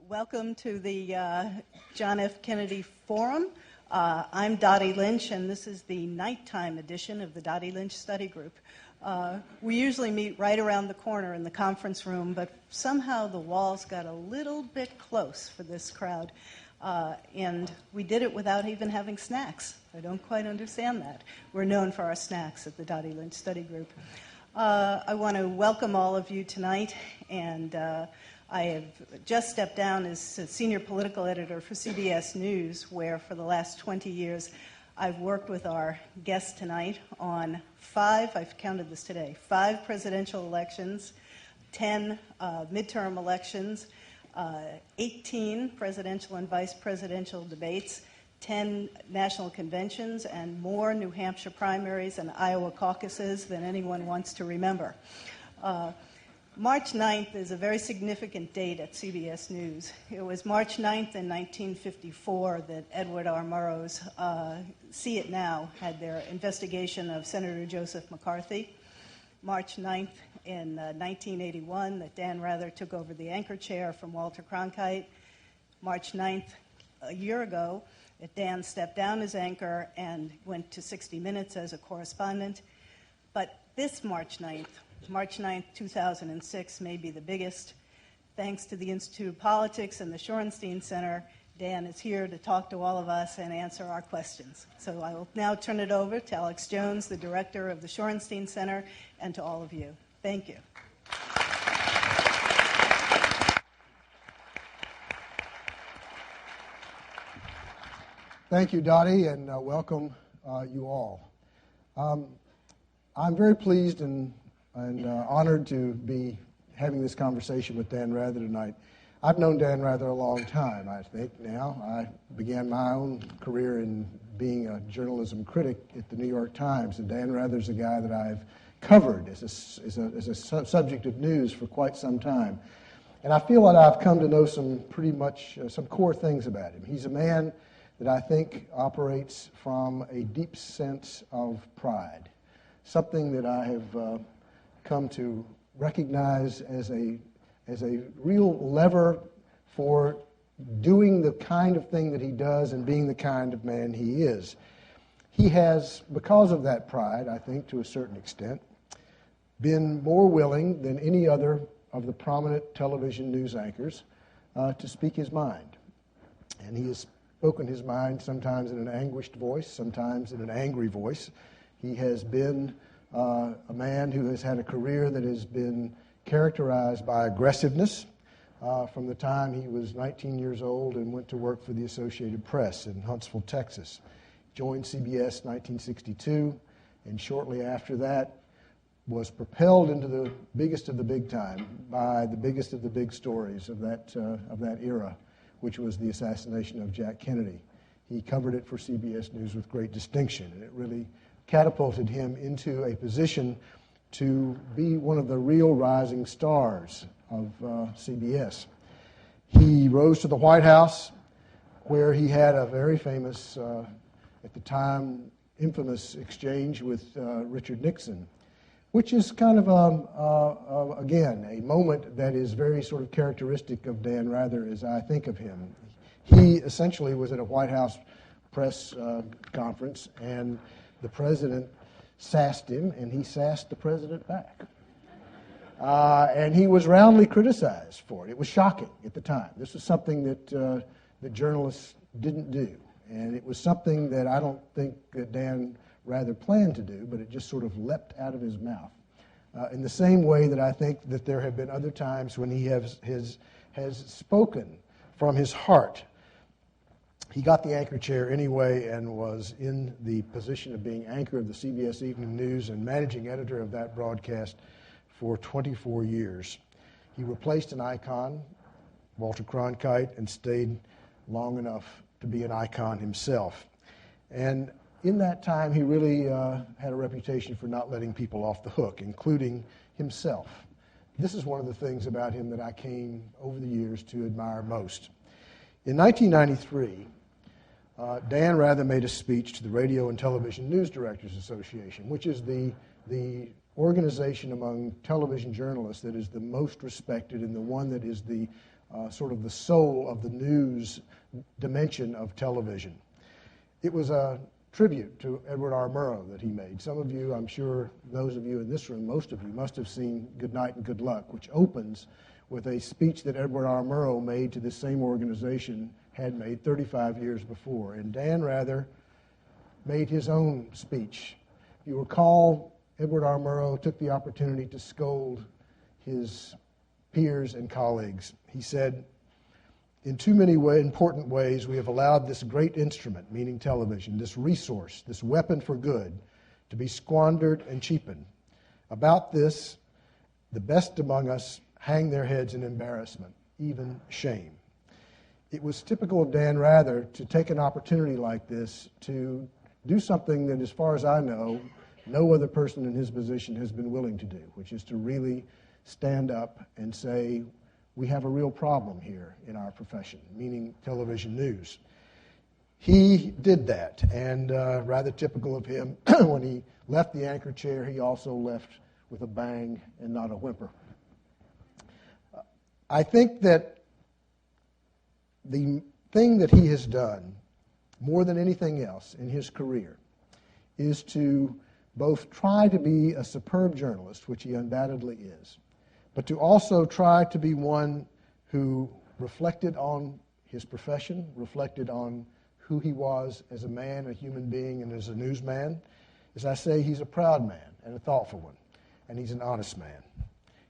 Welcome to the John F. Kennedy Forum. I'm Dottie Lynch, and this is the nighttime edition of the Dottie Lynch Study Group. We usually meet right around the corner in the conference room, but somehow the walls got a little bit close for this crowd, and we did it without even having snacks. I don't quite understand that. We're known for our snacks at the Dottie Lynch Study Group. I want to welcome all of you tonight, and I have just stepped down as a senior political editor for CBS News, where for the last 20 years I've worked with our guest tonight on I've counted this today, 5 presidential elections, 10 midterm elections, 18 presidential and vice presidential debates, 10 national conventions, and more New Hampshire primaries and Iowa caucuses than anyone wants to remember. March 9th is a very significant date at CBS News. It was March 9th in 1954 that Edward R. Murrow's See It Now had their investigation of Senator Joseph McCarthy. March 9th in 1981 that Dan Rather took over the anchor chair from Walter Cronkite. March 9th, a year ago, that Dan stepped down as anchor and went to 60 Minutes as a correspondent. But this March 9th, 2006, may be the biggest. Thanks to the Institute of Politics and the Shorenstein Center, Dan is here to talk to all of us and answer our questions. So I will now turn it over to Alex Jones, the director of the Shorenstein Center, and to all of you. Thank you. Thank you, Dottie, and welcome you all. I'm very pleased and honored to be having this conversation with Dan Rather tonight. I've known Dan Rather a long time, I think, now. I began my own career in being a journalism critic at the New York Times, and Dan Rather's a guy that I've covered as a subject of news for quite some time. And I feel that I've come to know some core things about him. He's a man that I think operates from a deep sense of pride, something that I have come to recognize as a real lever for doing the kind of thing that he does and being the kind of man he is. He has, because of that pride, I think to a certain extent, been more willing than any other of the prominent television news anchors to speak his mind. And he has spoken his mind sometimes in an anguished voice, sometimes in an angry voice. He has been a man who has had a career that has been characterized by aggressiveness from the time he was 19 years old and went to work for the Associated Press in Huntsville, Texas. Joined CBS in 1962, and shortly after that was propelled into the biggest of the big time by the biggest of the big stories of that era, which was the assassination of Jack Kennedy. He covered it for CBS News with great distinction, and it really catapulted him into a position to be one of the real rising stars of CBS. He rose to the White House, where he had a very famous, at the time, infamous exchange with Richard Nixon, which is kind of, again, a moment that is very sort of characteristic of Dan Rather as I think of him. He essentially was at a White House press conference, and the president sassed him, and he sassed the president back. And he was roundly criticized for it. It was shocking at the time. This was something that the journalists didn't do. And it was something that I don't think that Dan Rather planned to do, but it just sort of leapt out of his mouth. In the same way that I think that there have been other times when he has spoken from his heart. He got the anchor chair anyway and was in the position of being anchor of the CBS Evening News and managing editor of that broadcast for 24 years. He replaced an icon, Walter Cronkite, and stayed long enough to be an icon himself. And in that time, he really had a reputation for not letting people off the hook, including himself. This is one of the things about him that I came over the years to admire most. In 1993, Dan Rather made a speech to the Radio and Television News Directors Association, which is the organization among television journalists that is the most respected and the one that is the sort of the soul of the news dimension of television. It was a tribute to Edward R. Murrow that he made. Some of you, I'm sure those of you in this room, most of you, must have seen Good Night and Good Luck, which opens with a speech that Edward R. Murrow made to this same organization, had made 35 years before. And Dan Rather made his own speech. If you recall, Edward R. Murrow took the opportunity to scold his peers and colleagues. He said, "In too many important ways, we have allowed this great instrument, meaning television, this resource, this weapon for good, to be squandered and cheapened. About this, the best among us hang their heads in embarrassment, even shame." It was typical of Dan Rather to take an opportunity like this to do something that, as far as I know, no other person in his position has been willing to do, which is to really stand up and say, we have a real problem here in our profession, meaning television news. He did that, and rather typical of him, when he left the anchor chair, he also left with a bang and not a whimper. I think that the thing that he has done, more than anything else in his career, is to both try to be a superb journalist, which he undoubtedly is, but to also try to be one who reflected on his profession, reflected on who he was as a man, a human being, and as a newsman. As I say, he's a proud man and a thoughtful one, and he's an honest man.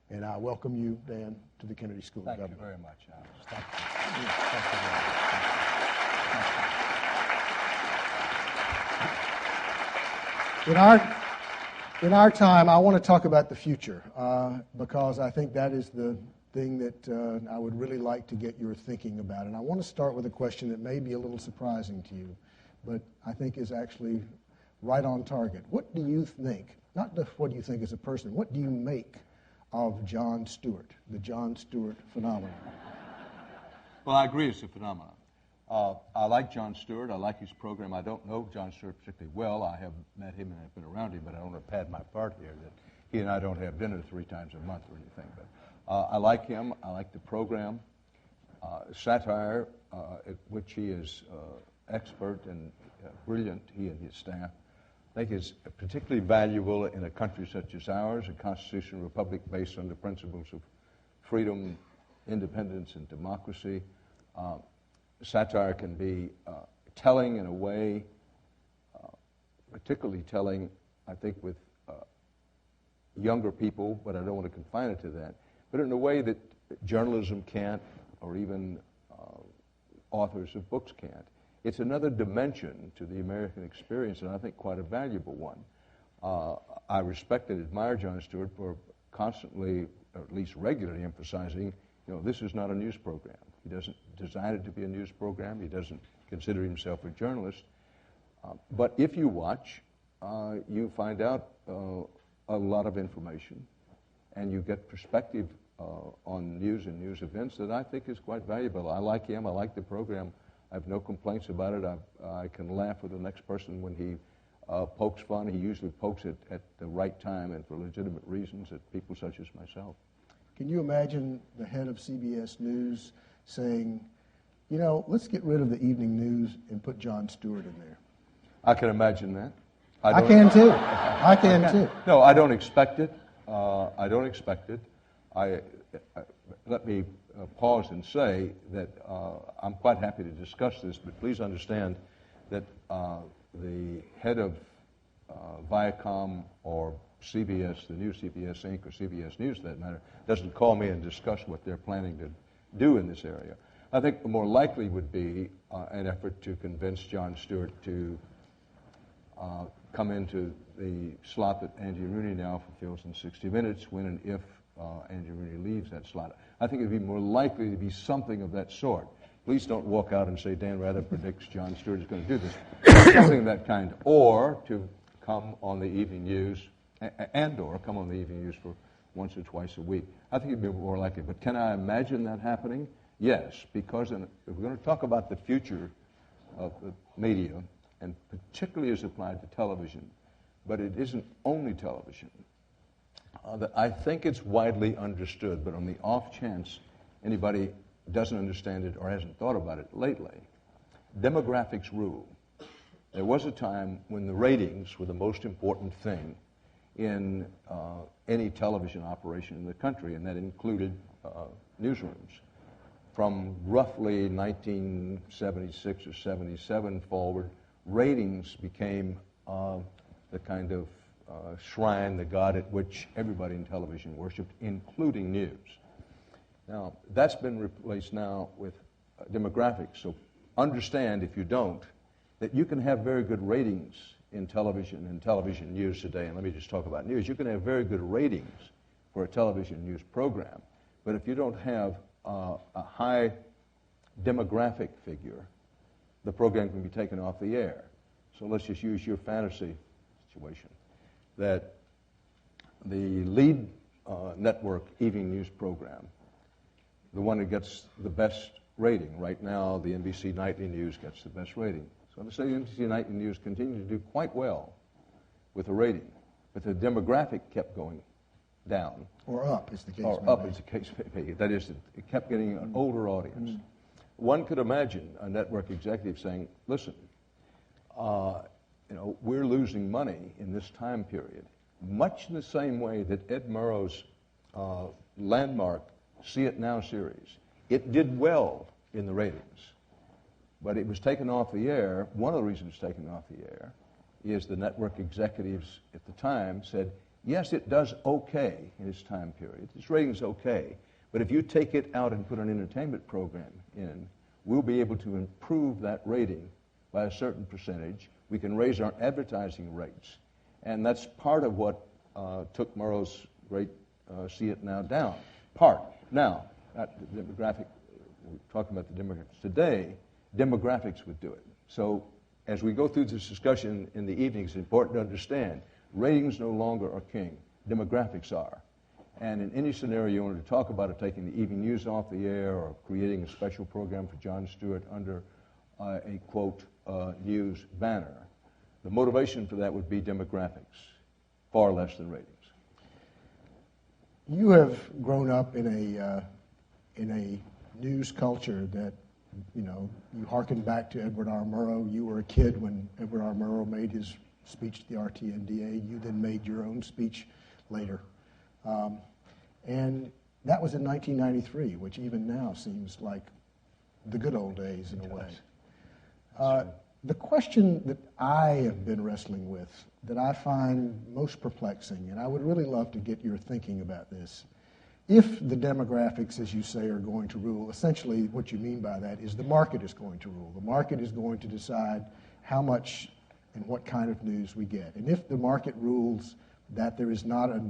And I welcome you, Dan, to the Kennedy School of Government. Thank you very much, Alex. Thank you. Thank you very much. In our time, I want to talk about the future because I think that is the thing that I would really like to get your thinking about. And I want to start with a question that may be a little surprising to you, but I think is actually right on target. What do you think, not just what do you think as a person, what do you make of Jon Stewart, the Jon Stewart phenomenon? Well, I agree it's a phenomenon. I like Jon Stewart. I like his program. I don't know Jon Stewart particularly well. I have met him and I've been around him, but I don't have had my part here that he and I don't have dinner 3 times a month or anything. But I like him. I like the program. Satire, at which he is expert and brilliant, he and his staff, I think is particularly valuable in a country such as ours, a constitutional republic based on the principles of freedom, independence, and democracy. Satire can be telling in a way, particularly telling, I think, with younger people, but I don't want to confine it to that, but in a way that journalism can't, or even authors of books can't. It's another dimension to the American experience, and I think quite a valuable one. I respect and admire Jon Stewart for constantly, or at least regularly, emphasizing, this is not a news program. He doesn't design it to be a news program. He doesn't consider himself a journalist. But if you watch, you find out a lot of information, and you get perspective on news and news events that I think is quite valuable. I like him. I like the program. I have no complaints about it. I can laugh with the next person when he pokes fun. He usually pokes it at the right time and for legitimate reasons at people such as myself. Can you imagine the head of CBS News saying, let's get rid of the evening news and put Jon Stewart in there? I can imagine that. I can too. I can too. No, I don't expect it. I don't expect it. Let me pause and say that I'm quite happy to discuss this, but please understand that the head of Viacom or CBS, the new CBS Inc., or CBS News, for that matter, doesn't call me and discuss what they're planning to do in this area. I think the more likely would be an effort to convince Jon Stewart to come into the slot that Angie Rooney now fulfills in 60 Minutes when and if Angie Rooney leaves that slot. I think it would be more likely to be something of that sort. Please don't walk out and say Dan Rather predicts Jon Stewart is going to do this. Something of that kind. Or to come on the evening news, or come on the evening news for once or twice a week. I think it'd be more likely. But can I imagine that happening? Yes, because if we're going to talk about the future of the media, and particularly as applied to television, but it isn't only television. I think it's widely understood, but on the off chance anybody doesn't understand it or hasn't thought about it lately, demographics rule. There was a time when the ratings were the most important thing in any television operation in the country, and that included newsrooms. From roughly 1976 or 77 forward, ratings became the kind of shrine, the god at which everybody in television worshipped, including news. Now, that's been replaced now with demographics. So understand, if you don't, that you can have very good ratings in television and television news today. And let me just talk about news. You can have very good ratings for a television news program, but if you don't have a high demographic figure, the program can be taken off the air. So let's just use your fantasy situation, that the lead network evening news program, the one that gets the best rating. Right now, the NBC Nightly News gets the best rating. So let's say the NBC Nightly News continued to do quite well with the rating, but the demographic kept going down. Or up, as the case may be. Or up, as the case may be. That is, it kept getting an older audience. One could imagine a network executive saying, listen, we're losing money in this time period, much in the same way that Ed Murrow's landmark See It Now series. It did well in the ratings, but it was taken off the air. One of the reasons it's taken off the air is the network executives at the time said, yes, it does okay in its time period. Its rating's okay, but if you take it out and put an entertainment program in, we'll be able to improve that rating by a certain percentage. We can raise our advertising rates. And that's part of what took Murrow's great See It Now down. Part. Now, that demographic, we're talking about the demographics. Today, demographics would do it. So as we go through this discussion in the evenings, it's important to understand ratings no longer are king. Demographics are. And in any scenario you wanted to talk about it, taking the evening news off the air or creating a special program for Jon Stewart under a, quote, news banner, the motivation for that would be demographics, far less than ratings. You have grown up in a news culture that, you hearken back to Edward R. Murrow. You were a kid when Edward R. Murrow made his speech to the RTNDA. You then made your own speech later. And that was in 1993, which even now seems like the good old days in a way. The question that I have been wrestling with, that I find most perplexing, and I would really love to get your thinking about this. If the demographics, as you say, are going to rule, essentially what you mean by that is the market is going to rule. The market is going to decide how much and what kind of news we get. And if the market rules that there is not a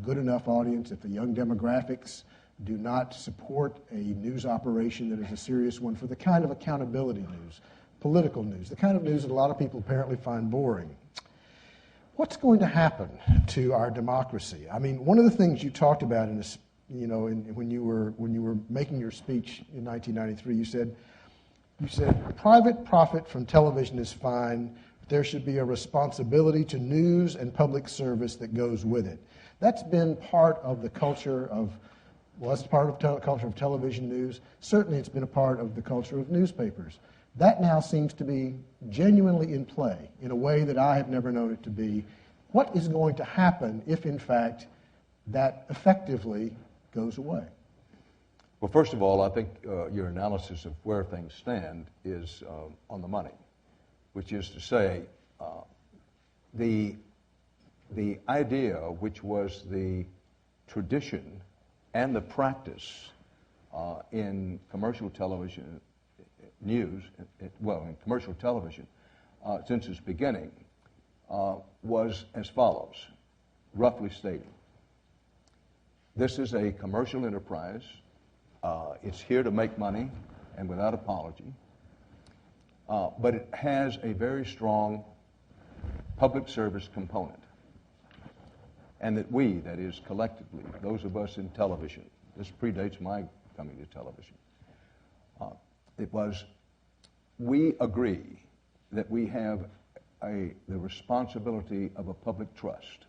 good enough audience, if the young demographics do not support a news operation that is a serious one for the kind of accountability news, political news, the kind of news that a lot of people apparently find boring, what's going to happen to our democracy? I mean, one of the things you talked about in this, when you were making your speech in 1993, you said private profit from television is fine, but there should be a responsibility to news and public service that goes with it. That's been part of the culture of, culture of television news. Certainly it's been a part of the culture of newspapers. That now seems to be genuinely in play in a way that I have never known it to be. What is going to happen if, in fact, that effectively goes away? Well, first of all, I think your analysis of where things stand is on the money, which is to say the idea, which was the tradition and the practice in commercial television news, in commercial television since its beginning, was as follows, roughly stated. This is a commercial enterprise. It's here to make money and without apology. But it has a very strong public service component. And that we, that is collectively, those of us in television, this predates my coming to television, we agree that we have the responsibility of a public trust.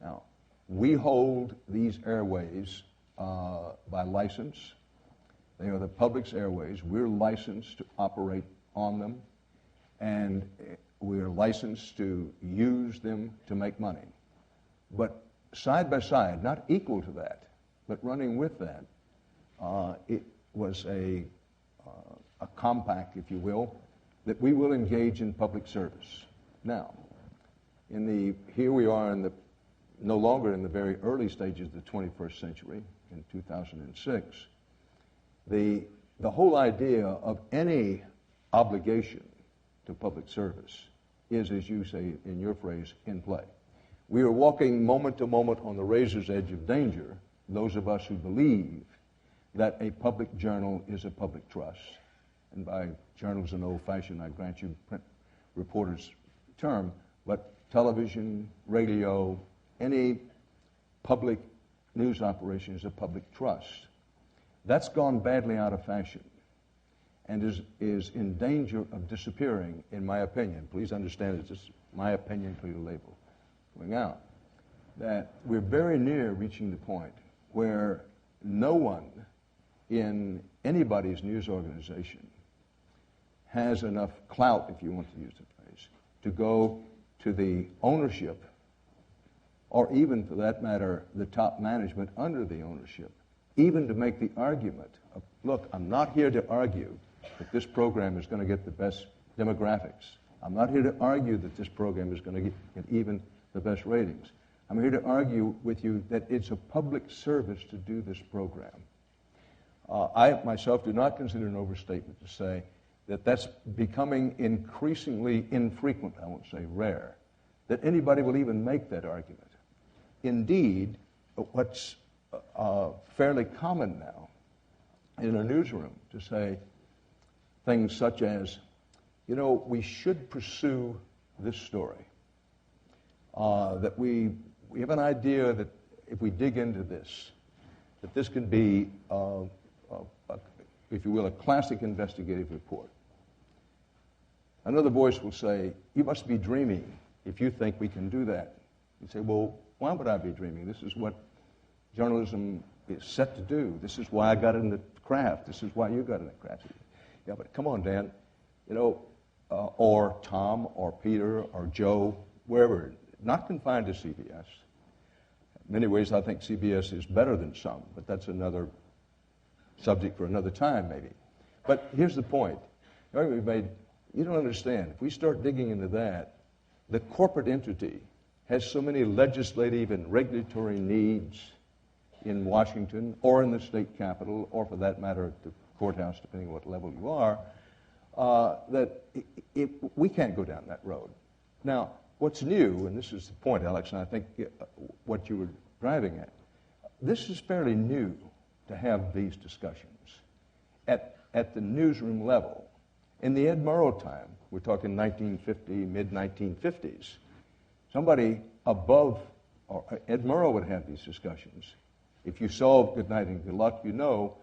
Now, we hold these airways by license. They are the public's airways. We're licensed to operate on them, and we're licensed to use them to make money. But side by side, not equal to that, but running with that, it was a compact, if you will, that we will engage in public service. Now, here we are no longer in the very early stages of the 21st century, in 2006. The whole idea of any obligation to public service is, as you say in your phrase, in play. We are walking moment to moment on the razor's edge of danger, those of us who believe that a public journal is a public trust. And by journal is an old-fashioned, I grant you, print reporter's term, but television, radio, any public news operation is a public trust. That's gone badly out of fashion and is in danger of disappearing, in my opinion. Please understand it's just my opinion, clear label, going out. That we're very near reaching the point where no one in anybody's news organization has enough clout, if you want to use the phrase, to go to the ownership, or even for that matter, the top management under the ownership, even to make the argument of, look, I'm not here to argue that this program is going to get the best demographics. I'm not here to argue that this program is going to get even the best ratings. I'm here to argue with you that it's a public service to do this program. I myself do not consider an overstatement to say that that's becoming increasingly infrequent, I won't say rare, that anybody will even make that argument. Indeed, what's fairly common now in a newsroom to say things such as, you know, we should pursue this story, that we have an idea that if we dig into this, that this can be, if you will, a classic investigative report. Another voice will say, you must be dreaming if you think we can do that. You say, well, why would I be dreaming? This is what journalism is set to do. This is why I got in the craft. This is why you got in the craft. Yeah, but come on, Dan. You know, or Tom, or Peter, or Joe, wherever. Not confined to CBS. In many ways, I think CBS is better than some, but that's another subject for another time, maybe. But here's the point. You don't understand. If we start digging into that, the corporate entity has so many legislative and regulatory needs in Washington or in the state capitol, or for that matter at the courthouse, depending on what level you are, that we can't go down that road. Now, what's new, and this is the point, Alex, and I think what you were driving at, this is fairly new to have these discussions at the newsroom level. In the Ed Murrow time, we're talking 1950, mid-1950s, somebody above, or Ed Murrow would have these discussions. If you saw Good Night and Good Luck, you know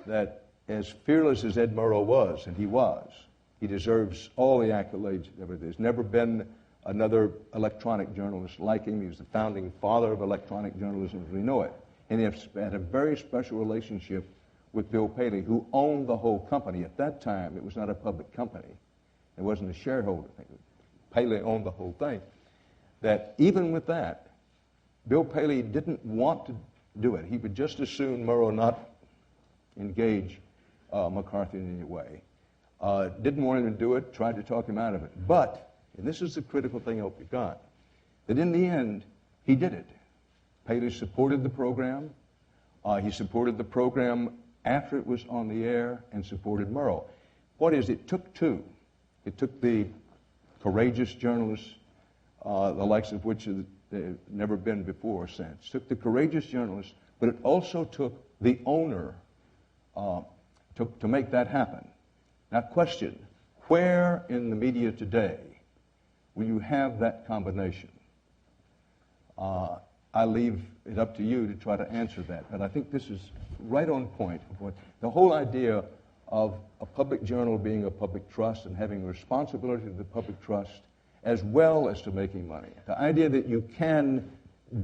that as fearless as Ed Murrow was, and he deserves all the accolades ever. There's never been another electronic journalist like him. He was the founding father of electronic journalism as we know it. And he had a very special relationship with Bill Paley, who owned the whole company. At that time, it was not a public company. It wasn't a shareholder thing. Paley owned the whole thing. That even with that, Bill Paley didn't want to do it. He would just as soon Murrow not engage McCarthy in any way. Didn't want him to do it, tried to talk him out of it. But, and this is the critical thing I hope you got, that in the end, he did it. Paley supported the program. He supported the program after it was on the air and supported Murrow. What is it? Took two. It took the courageous journalists, the likes of which have never been before or since. It took the courageous journalists, but it also took the owner to make that happen. Now, question, where in the media today will you have that combination? I leave it up to you to try to answer that, but I think this is right on point. The whole idea of a public journal being a public trust and having a responsibility to the public trust as well as to making money. The idea that you can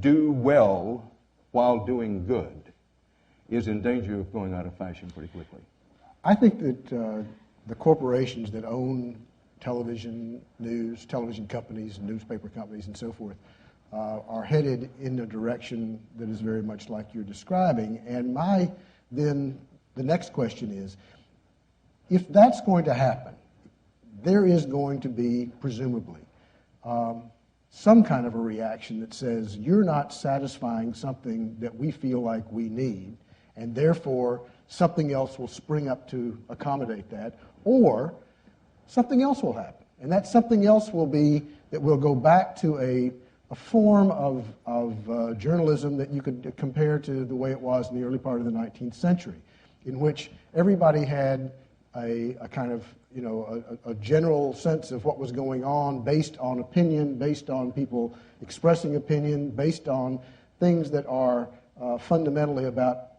do well while doing good is in danger of going out of fashion pretty quickly. I think that the corporations that own television, news, television companies, newspaper companies, and so forth are headed in a direction that is very much like you're describing. And then the next question is, if that's going to happen, there is going to be, presumably, some kind of a reaction that says, you're not satisfying something that we feel like we need, and therefore something else will spring up to accommodate that, or something else will happen. And that something else will be that we'll go back to a form of journalism that you could compare to the way it was in the early part of the 19th century, in which everybody had a kind of, a general sense of what was going on based on opinion, based on people expressing opinion, based on things that are fundamentally about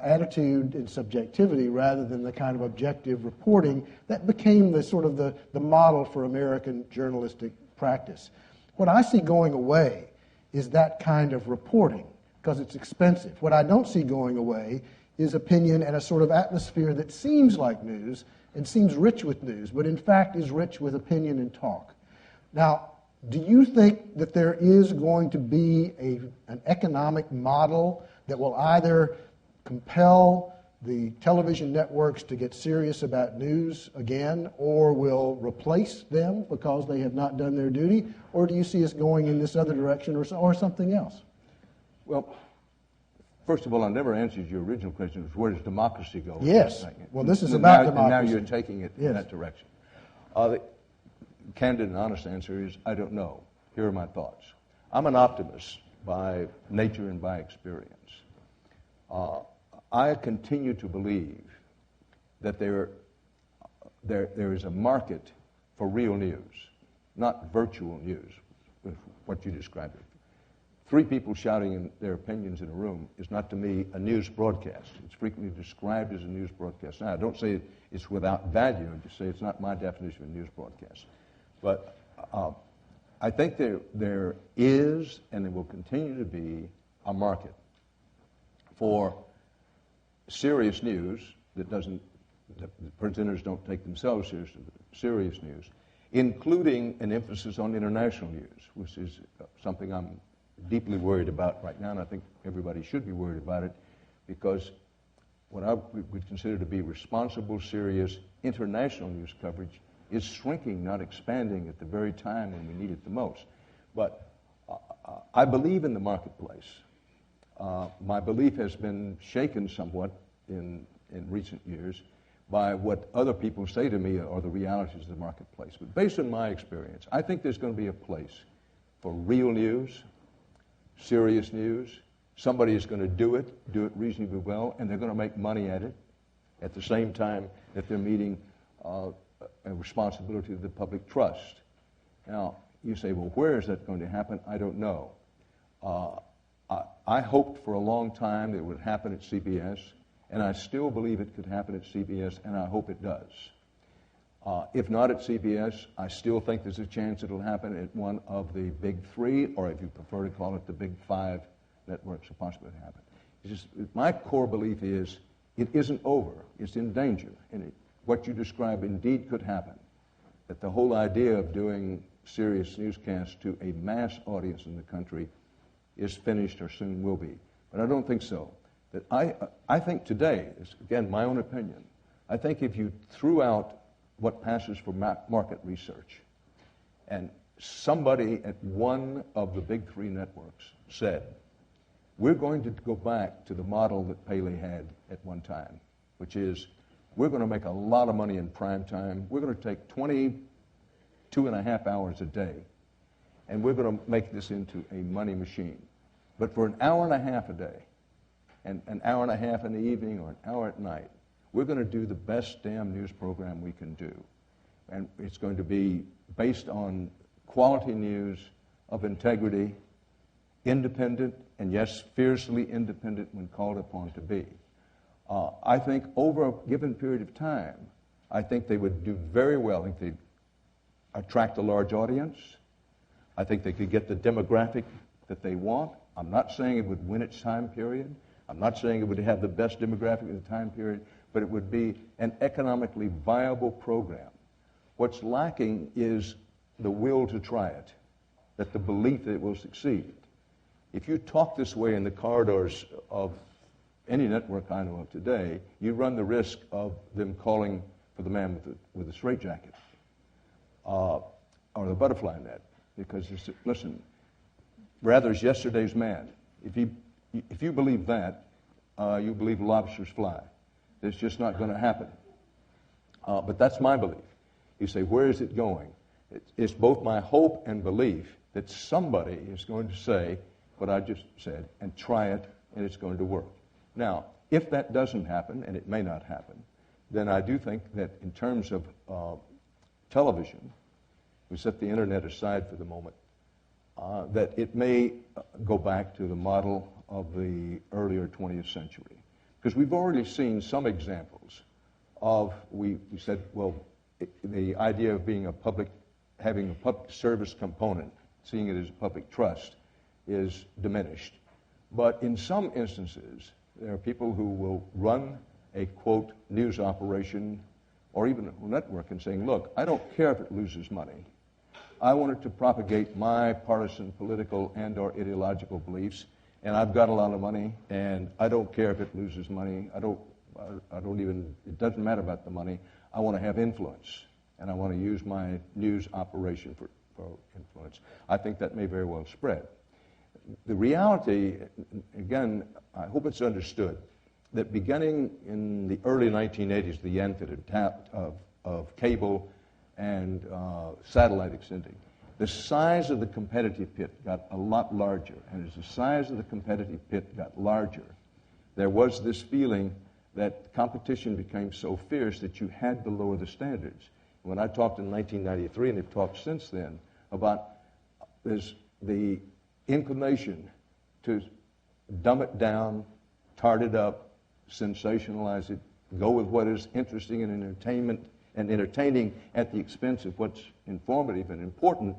attitude and subjectivity rather than the kind of objective reporting that became the sort of the model for American journalistic practice. What I see going away is that kind of reporting because it's expensive. What I don't see going away is opinion and a sort of atmosphere that seems like news and seems rich with news, but in fact is rich with opinion and talk. Now, do you think that there is going to be an economic model that will either compel the television networks to get serious about news again, or will replace them because they have not done their duty? Or do you see us going in this other direction or something else? Well, first of all, I never answered your original question, which was where does democracy go? Yes. Well, this is about democracy. And now you're taking it in that direction. The candid and honest answer is I don't know. Here are my thoughts. I'm an optimist by nature and by experience. I continue to believe that there is a market for real news, not virtual news, what you described it. 3 people shouting their opinions in a room is not, to me, a news broadcast. It's frequently described as a news broadcast. Now, I don't say it's without value. I just say it's not my definition of a news broadcast. But I think there is, and there will continue to be, a market for serious news that the presenters don't take themselves seriously, serious news, including an emphasis on international news, which is something I'm deeply worried about right now, and I think everybody should be worried about it, because what I would consider to be responsible, serious international news coverage is shrinking, not expanding at the very time when we need it the most. But I believe in the marketplace. My belief has been shaken somewhat in recent years by what other people say to me are the realities of the marketplace. But based on my experience, I think there's going to be a place for real news, serious news. Somebody is going to do it reasonably well, and they're going to make money at it at the same time that they're meeting a responsibility to the public trust. Now, you say, well, where is that going to happen? I don't know. I hoped for a long time that it would happen at CBS, and I still believe it could happen at CBS, and I hope it does. If not at CBS, I still think there's a chance it'll happen at one of the big 3, or if you prefer to call it the big 5 networks, a possibility to happen. It's just, my core belief is it isn't over. It's in danger. And what you describe indeed could happen, that the whole idea of doing serious newscasts to a mass audience in the country is finished or soon will be. But I don't think so. That I think today, is again my own opinion, I think if you threw out what passes for market research and somebody at one of the big 3 networks said, we're going to go back to the model that Paley had at one time, which is we're going to make a lot of money in prime time. We're going to take 22.5 hours a day, and we're going to make this into a money machine. But for an hour and a half a day, and an hour and a half in the evening or an hour at night, we're going to do the best damn news program we can do. And it's going to be based on quality news of integrity, independent, and yes, fiercely independent when called upon to be. I think over a given period of time, I think they would do very well. I think they'd attract a large audience. I think they could get the demographic that they want. I'm not saying it would win its time period. I'm not saying it would have the best demographic in the time period, but it would be an economically viable program. What's lacking is the will to try it, that the belief that it will succeed. If you talk this way in the corridors of any network I know of today, you run the risk of them calling for the man with the straitjacket or the butterfly net. Because, listen, rather is yesterday's man. If you believe that, you believe lobsters fly. It's just not going to happen. But that's my belief. You say, where is it going? It's both my hope and belief that somebody is going to say what I just said and try it, and it's going to work. Now, if that doesn't happen, and it may not happen, then I do think that in terms of television, we set the internet aside for the moment, that it may go back to the model of the earlier 20th century. Because we've already seen some examples of, we said, well, the idea of having a public service component, seeing it as a public trust, is diminished. But in some instances, there are people who will run a, quote, news operation or even a network and saying, look, I don't care if it loses money. I want it to propagate my partisan, political, and or ideological beliefs, and I've got a lot of money, and I don't care if it loses money. It doesn't matter about the money. I want to have influence, and I want to use my news operation for influence. I think that may very well spread. The reality, again, I hope it's understood, that beginning in the early 1980s, the advent of cable and satellite extending, the size of the competitive pit got a lot larger. And as the size of the competitive pit got larger, there was this feeling that competition became so fierce that you had to lower the standards. When I talked in 1993, and they've talked since then, about the inclination to dumb it down, tart it up, sensationalize it, go with what is interesting and entertaining at the expense of what's informative and important,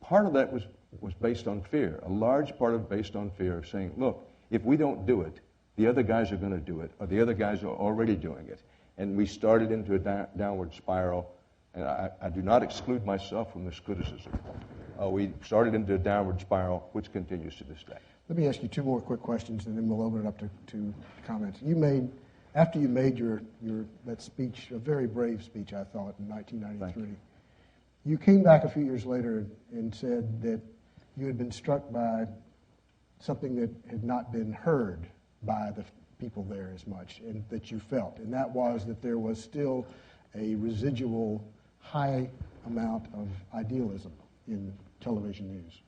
part of that was based on fear. A large part of it based on fear of saying, look, if we don't do it, the other guys are going to do it, or the other guys are already doing it. And we started into a downward spiral, and I do not exclude myself from this criticism. We started into a downward spiral, which continues to this day. Let me ask you two more quick questions, and then we'll open it up to comments. After you made that speech, a very brave speech, I thought, in 1993, you came back a few years later and said that you had been struck by something that had not been heard by the people there as much, and that you felt, and that was that there was still a residual high amount of idealism in television news.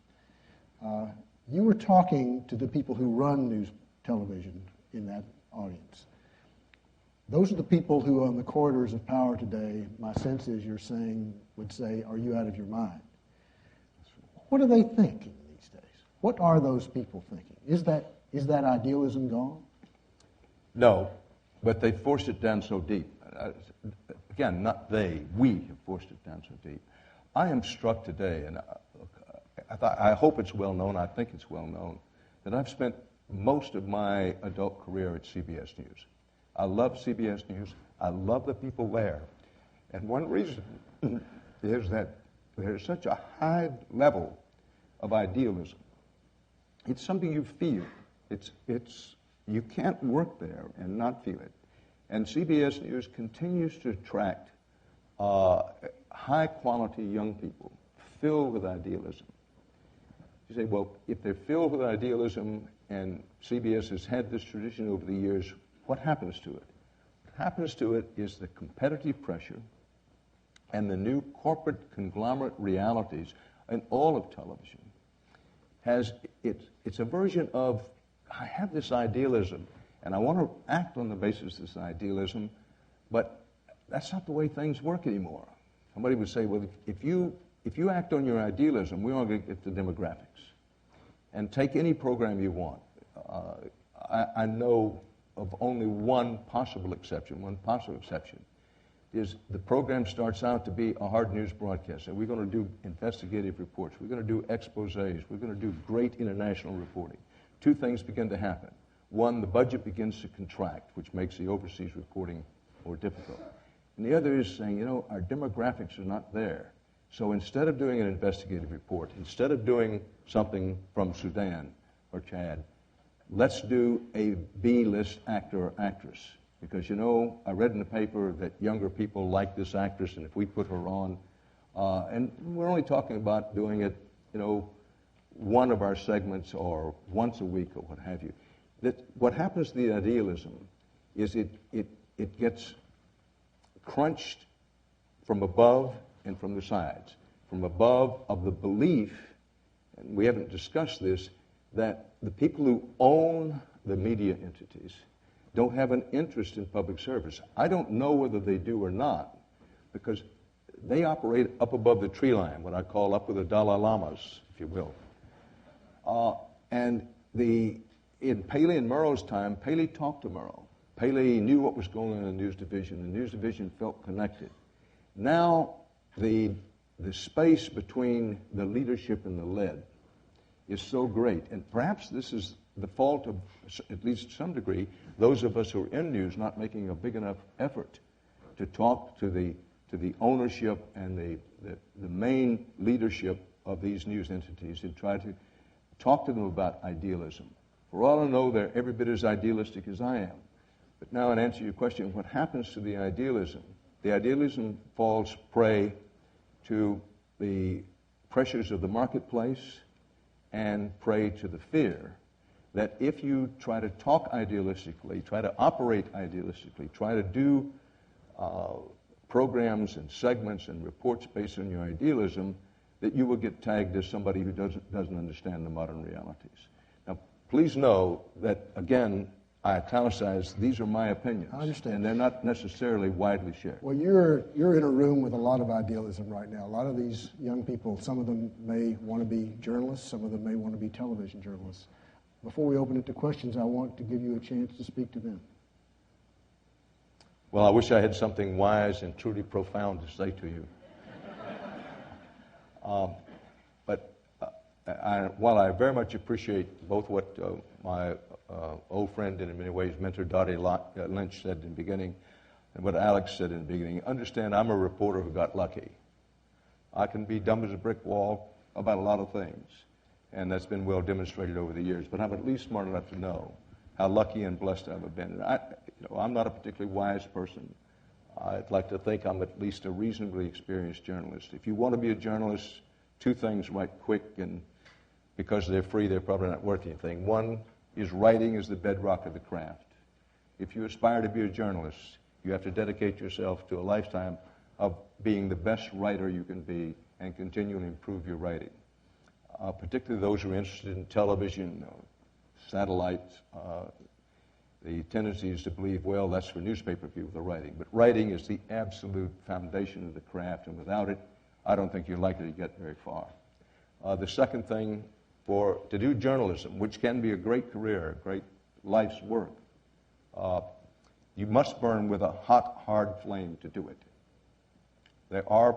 You were talking to the people who run news television in that audience. Those are the people who, on the corridors of power today, my sense is would say, are you out of your mind? What are they thinking these days? What are those people thinking? Is that idealism gone? No, but they forced it down so deep. Again, not they, we have forced it down so deep. I am struck today, and I hope it's well known, I think it's well known, that I've spent most of my adult career at CBS News. I love CBS News. I love the people there. And one reason is that there's such a high level of idealism. It's something you feel. You can't work there and not feel it. And CBS News continues to attract high-quality young people filled with idealism. You say, well, if they're filled with idealism and CBS has had this tradition over the years, what happens to it? What happens to it is the competitive pressure and the new corporate conglomerate realities in all of television. It's a version of, I have this idealism, and I want to act on the basis of this idealism, but that's not the way things work anymore. Somebody would say, well, if you act on your idealism, we're going to get the demographics. And take any program you want. I know of only one possible exception, is the program starts out to be a hard news broadcast, and we're going to do investigative reports. We're going to do exposés. We're going to do great international reporting. Two things begin to happen. One, the budget begins to contract, which makes the overseas reporting more difficult. And the other is saying, our demographics are not there. So instead of doing an investigative report, instead of doing something from Sudan or Chad, let's do a B-list actor or actress. Because, I read in the paper that younger people like this actress, and if we put her on, and we're only talking about doing it, one of our segments or once a week or what have you. That what happens to the idealism is it gets crunched from above and from the sides. From above of the belief, and we haven't discussed this, that the people who own the media entities don't have an interest in public service. I don't know whether they do or not, because they operate up above the tree line, what I call up with the Dalai Lamas, if you will. And in Paley and Murrow's time, Paley talked to Murrow. Paley knew what was going on in the news division. The news division felt connected. Now, the space between the leadership and the led is so great, and perhaps this is the fault of, at least to some degree, those of us who are in news not making a big enough effort to talk to the ownership and the main leadership of these news entities and try to talk to them about idealism. For all I know, they're every bit as idealistic as I am. But now, in answer to your question, what happens to the idealism? The idealism falls prey to the pressures of the marketplace and prey to the fear that if you try to talk idealistically, try to operate idealistically, try to do programs and segments and reports based on your idealism, that you will get tagged as somebody who doesn't understand the modern realities. Now, please know that, again, I italicize, these are my opinions. I understand. And they're not necessarily widely shared. Well, you're in a room with a lot of idealism right now. A lot of these young people, some of them may want to be journalists, some of them may want to be television journalists. Before we open it to questions, I want to give you a chance to speak to them. Well, I wish I had something wise and truly profound to say to you. While I very much appreciate both what my old friend and in many ways mentor Dottie Lynch said in the beginning and what Alex said in the beginning, understand I'm a reporter who got lucky. I can be dumb as a brick wall about a lot of things, and that's been well demonstrated over the years, but I'm at least smart enough to know how lucky and blessed I've been. And I'm not a particularly wise person. I'd like to think I'm at least a reasonably experienced journalist. If you want to be a journalist, two things right quick, and because they're free, they're probably not worth anything. One is writing is the bedrock of the craft. If you aspire to be a journalist, you have to dedicate yourself to a lifetime of being the best writer you can be and continually improve your writing. Particularly those who are interested in television, satellites, the tendency is to believe, well, that's for newspaper people, the writing. But writing is the absolute foundation of the craft, and without it, I don't think you're likely to get very far. The second thing, to do journalism, which can be a great career, a great life's work, you must burn with a hot, hard flame to do it. There are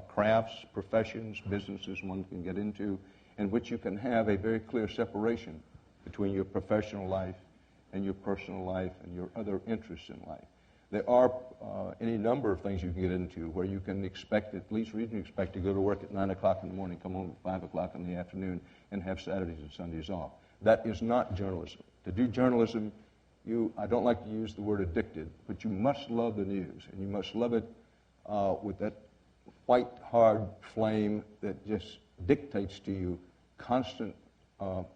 crafts, professions, businesses one can get into in which you can have a very clear separation between your professional life and your personal life and your other interests in life. There are any number of things you can get into where you can expect, at least reasonably expect, to go to work at 9 o'clock in the morning, come home at 5 o'clock in the afternoon, and have Saturdays and Sundays off. That is not journalism. To do journalism, I don't like to use the word addicted, but you must love the news, and you must love it with that white, hard flame that just dictates to you constant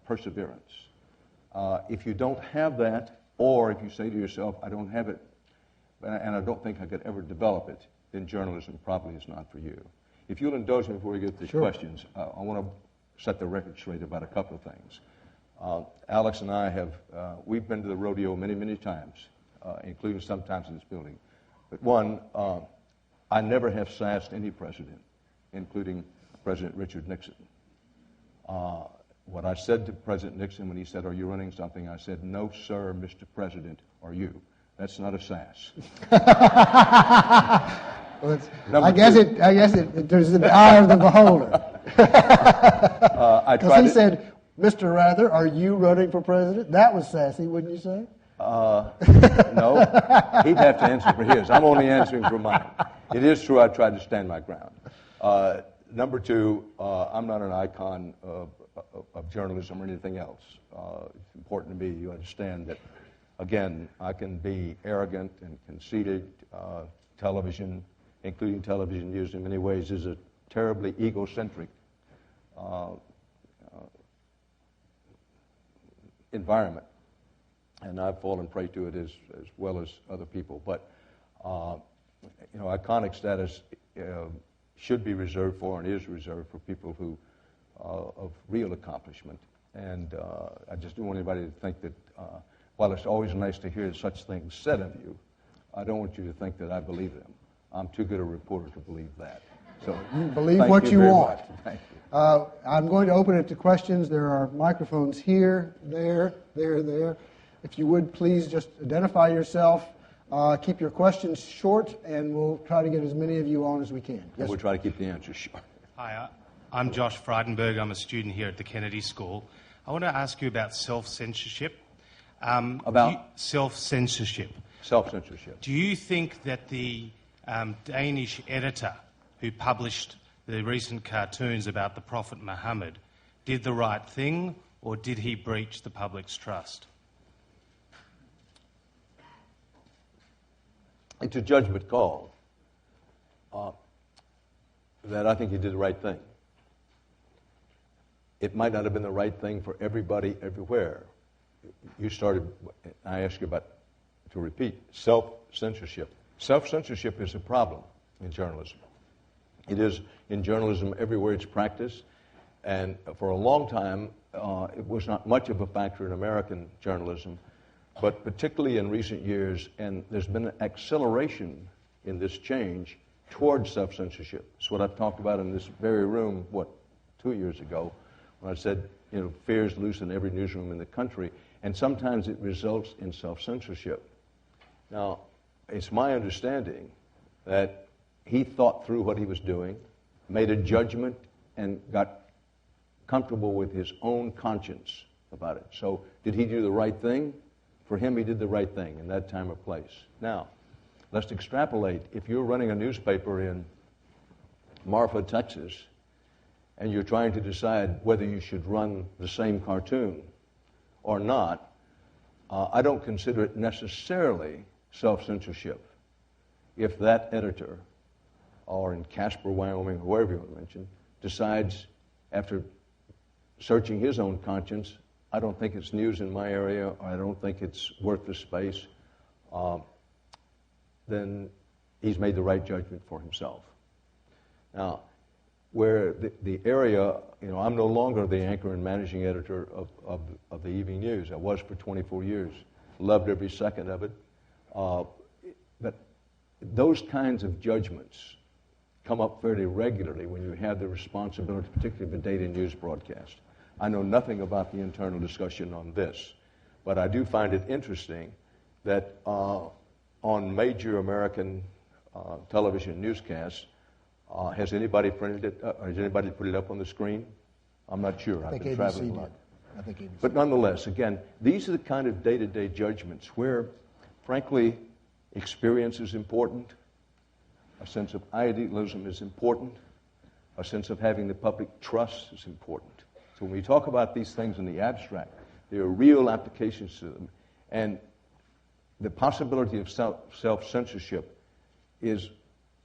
perseverance. If you don't have that, or if you say to yourself, I don't have it, and I don't think I could ever develop it, then journalism probably is not for you. If you'll indulge me before we get to the questions, I want to set the record straight about a couple of things. Alex and I we've been to the rodeo many, many times, including sometimes in this building. But one, I never have sassed any president, including President Richard Nixon. What I said to President Nixon when he said, are you running something? I said, no, sir, Mr. President, or you. That's not a sass. Well, Number I guess two. it there's the eye of the beholder. I Because tried he to- said, Mr. Rather, are you running for president? That was sassy, wouldn't you say? No, he'd have to answer for his. I'm only answering for mine. It is true I tried to stand my ground. Number two, I'm not an icon of journalism or anything else. It's important to me you understand that, again, I can be arrogant and conceited. Television, including television used in many ways, is a terribly egocentric environment. And I've fallen prey to it as well as other people. But, iconic status should be reserved for and is reserved for people who of real accomplishment. And I just don't want anybody to think that while it's always nice to hear such things said of you, I don't want you to think that I believe them. I'm too good a reporter to believe that. So You believe thank what you very want. much. Thank you. I'm going to open it to questions. There are microphones here, there. If you would, please just identify yourself. Keep your questions short, and we'll try to get as many of you on as we can. Yes, We'll sir. try to keep the answers short. Hi, I'm Josh Frydenberg. I'm a student here at the Kennedy School. I want to ask you about self-censorship. About? Self-censorship. Self-censorship. Do you think that the Danish editor who published the recent cartoons about the Prophet Muhammad did the right thing, or did he breach the public's trust? It's a judgment call that I think he did the right thing. It might not have been the right thing for everybody everywhere. You started, I asked you to repeat, self-censorship. Self-censorship is a problem in journalism. It is in journalism everywhere it's practiced, and for a long time it was not much of a factor in American journalism, but particularly in recent years, and there's been an acceleration in this change towards self-censorship. It's what I've talked about in this very room, 2 years ago, when I said, fears loose in every newsroom in the country, and sometimes it results in self-censorship. Now, it's my understanding that he thought through what he was doing, made a judgment, and got comfortable with his own conscience about it. So, did he do the right thing? For him, he did the right thing in that time or place. Now, let's extrapolate. If you're running a newspaper in Marfa, Texas, and you're trying to decide whether you should run the same cartoon or not, I don't consider it necessarily self-censorship if that editor, or in Casper, Wyoming, or wherever you want to mention, decides after searching his own conscience, I don't think it's news in my area, or I don't think it's worth the space, then he's made the right judgment for himself. Now, where the area, I'm no longer the anchor and managing editor of the Evening News. I was for 24 years. Loved every second of it. But those kinds of judgments come up fairly regularly when you have the responsibility, particularly of a daily news broadcast. I know nothing about the internal discussion on this, but I do find it interesting that on major American television newscasts, has anybody printed it? Has anybody put it up on the screen? I'm not sure. I I've think been ABC traveling a did. lot. I think ABC. But nonetheless, again, these are the kind of day-to-day judgments where, frankly, experience is important, a sense of idealism is important, a sense of having the public trust is important. So when we talk about these things in the abstract, there are real applications to them. And the possibility of self-censorship is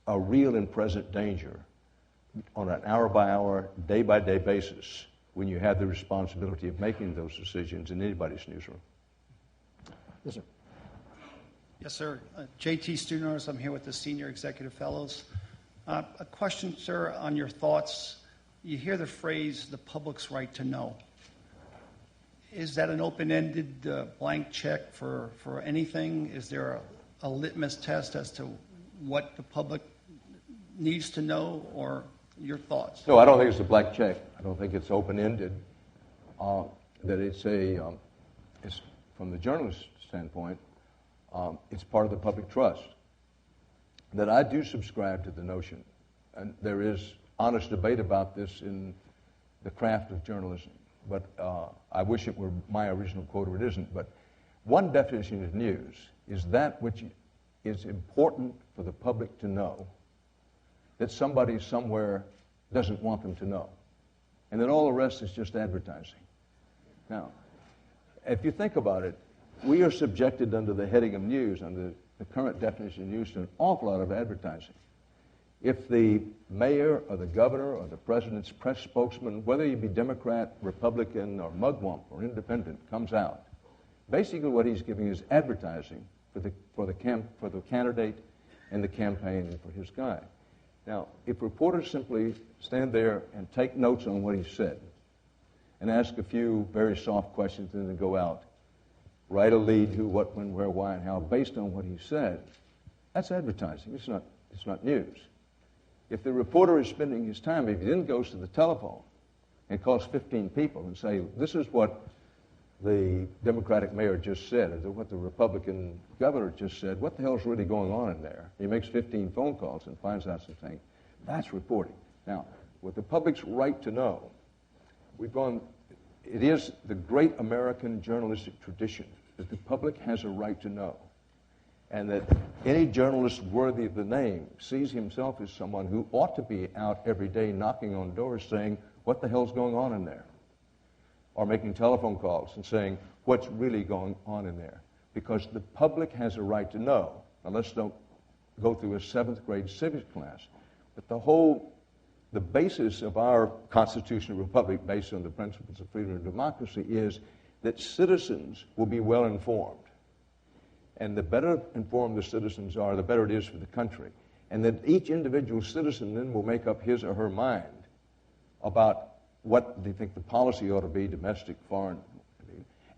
a real and present danger on an hour-by-hour, day-by-day basis when you have the responsibility of making those decisions in anybody's newsroom. Yes, sir. Yes, sir. JT Student, I'm here with the Senior Executive Fellows. A question, sir, on your thoughts. You hear the phrase, the public's right to know. Is that an open-ended blank check for anything? Is there a litmus test as to what the public needs to know, or your thoughts? No, I don't think it's a blank check. I don't think it's open-ended. That it's from the journalist standpoint, It's part of the public trust. That I do subscribe to the notion, and there is honest debate about this in the craft of journalism, but I wish it were my original quote, or it isn't, but one definition of news is that which is important for the public to know that somebody somewhere doesn't want them to know, and then all the rest is just advertising. Now, if you think about it, we are subjected under the heading of news, under the current definition of news, to an awful lot of advertising. If the mayor or the governor or the president's press spokesman, whether he be Democrat, Republican, or mugwump or independent, comes out, basically what he's giving is advertising for the candidate and the campaign and for his guy. Now, if reporters simply stand there and take notes on what he said and ask a few very soft questions and then go out, write a lead, who, what, when, where, why, and how, based on what he said, that's advertising. It's not news. If the reporter is spending his time, if he then goes to the telephone and calls 15 people and say, this is what the Democratic mayor just said, or what the Republican governor just said, what the hell's really going on in there? He makes 15 phone calls and finds out something. That's reporting. Now, with the public's right to know, it is the great American journalistic tradition that the public has a right to know, and that any journalist worthy of the name sees himself as someone who ought to be out every day knocking on doors saying, what the hell's going on in there? Or making telephone calls and saying, what's really going on in there? Because the public has a right to know. Now, let's don't go through a 7th grade civics class, but the basis of our constitutional republic, based on the principles of freedom and democracy, is that citizens will be well informed. And the better informed the citizens are, the better it is for the country. And that each individual citizen then will make up his or her mind about what they think the policy ought to be, domestic, foreign.